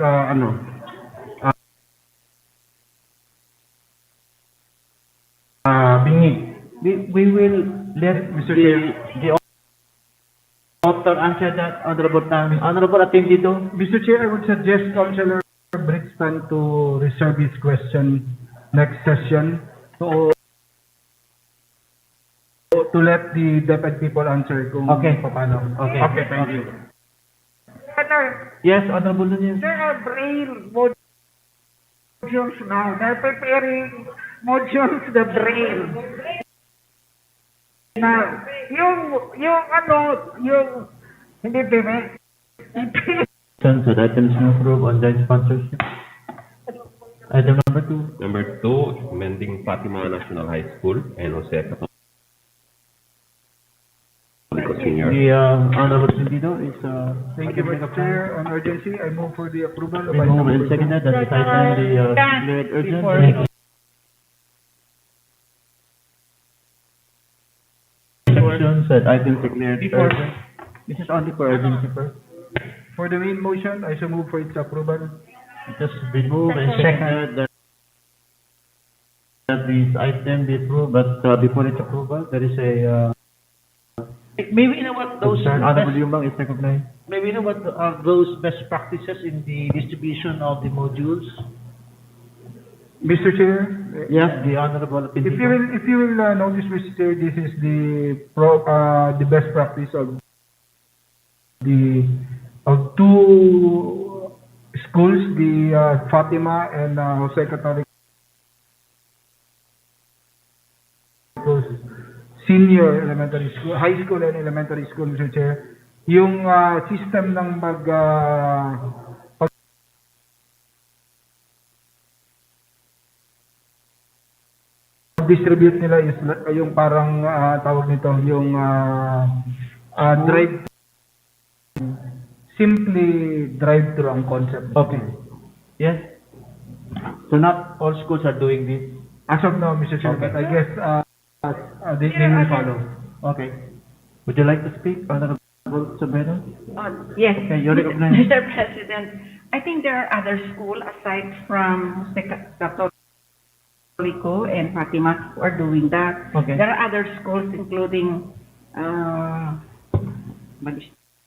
Bingi? We will let Mr. the author answer that, Honorable Atendido. Mr. Chair, I would suggest Councilor Brixton to reserve his question next session to let the DepEd people answer kung paano. Okay, thank you. Yes, Honorable Nunez. There are braille modules now. They're preparing modules the braille. Now, yung hindi bebe. Sunset items to approve on joint sponsorship. Item number 2. Number 2, amending Fatima National High School and Jose Catholic Senior. The Honorable Atendido is Thank you, Mr. Chair. On urgency, I move for the approval of been moved and seconded that the item be declared urgent. Section said item declared urgent. This is only for urgency first. For the main motion, I so move for its approval. It has been moved and seconded that this item be approved, but before its approval, there is a Maybe you know what those Honorable Yumbang is recognized. maybe you know what are those best practices in the distribution of the modules. Mr. Chair, Yes, the Honorable if you will notice, Mr. Chair, this is the best practice of two schools, the Fatima and Jose Catholic Senior Elementary School, High School and Elementary School, Mr. Chair. Yung system ng distribute nila is yung parang tawag nito yung drive simply drive through ang concept. Okay. Yes. So not all schools are doing this. As of now, Mr. Chair, but I guess they will follow. Okay. Would you like to speak, Honorable Sabrina? Yes, Okay, you're recognized. Mr. President. I think there are other schools aside from Catholico and Fatima who are doing that. Okay. There are other schools including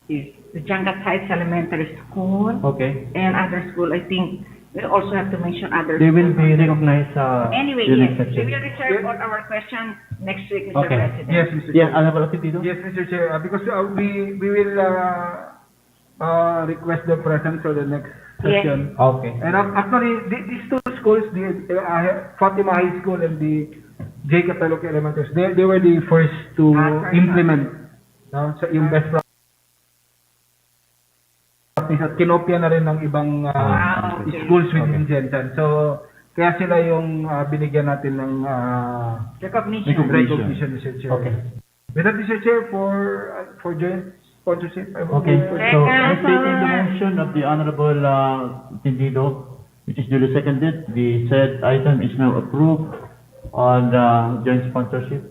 the Jangat Heights Elementary School Okay. and other school. I think we also have to mention other They will schools. be recognized Anyway, during yes, section. we will reserve all our questions next week, Mr. Okay. President. Yes, Mr. Yes, Chair. Honorable Atendido. Yes, Mr. Chair, because we will request the presence for the next session. Okay. And actually, these two schools, the Fatima High School and the J. Catholic Elementary, they were the first to implement yung best practice at kinopya na rin ng ibang schools within Gentan. So, kaya sila yung binigyan natin ng Recognition. recognition, Mr. Chair. Okay. With that, Mr. Chair, for joint sponsorship, I will Okay, move so as stated in the motion of the Honorable Tindido, which is duly seconded, the said item is now approved on joint sponsorship.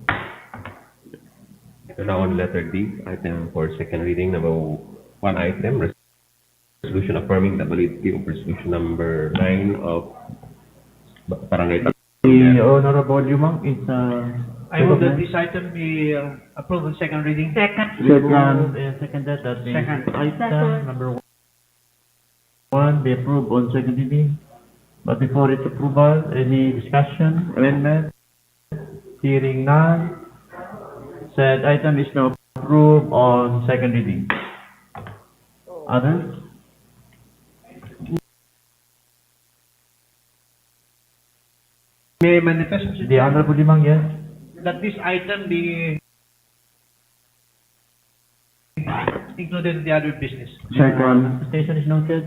So now on letter D, item for second reading, number one item, resolution affirming the validity of resolution number 9 of Barangay The Honorable Yumang is I move that this item be approved on second reading. second and seconded that the Second. item number 1 be approved on second reading. But before its approval, any discussion, amendment? Hearing none. Said item is now approved on second reading. Others? May I manifest, Mr. The Chair, Honorable Limang, yes? that this item be included in the other business. Second. Station is noted.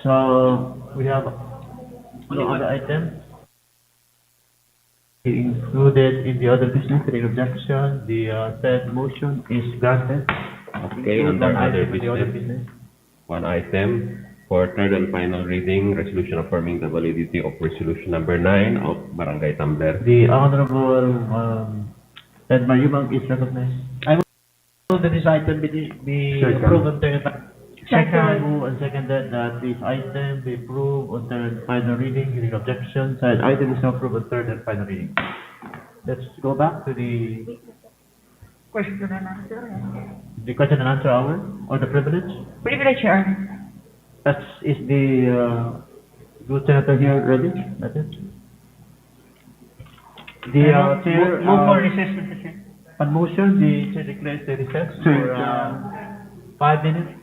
So, we have no other item included in the other business. Any objection? The said motion is granted. Okay, Include under one other item in the other business, one item for third and final reading, resolution affirming the validity of resolution number 9 of Barangay Tambler. The Honorable Ed Mayumang is recognized. I move that this item be Second. approved on third. Second, move and seconded that this item be approved on third and final reading. Hearing objection, said item is now approved on third and final reading. Let's go back to the Question and answer. question and answer hour or the privilege. Privilege, Your Honor. Is the good senator here ready? That's it. The chair Move for recess, Mr. Chair. on motion, the chair declares the recess for 5 minutes.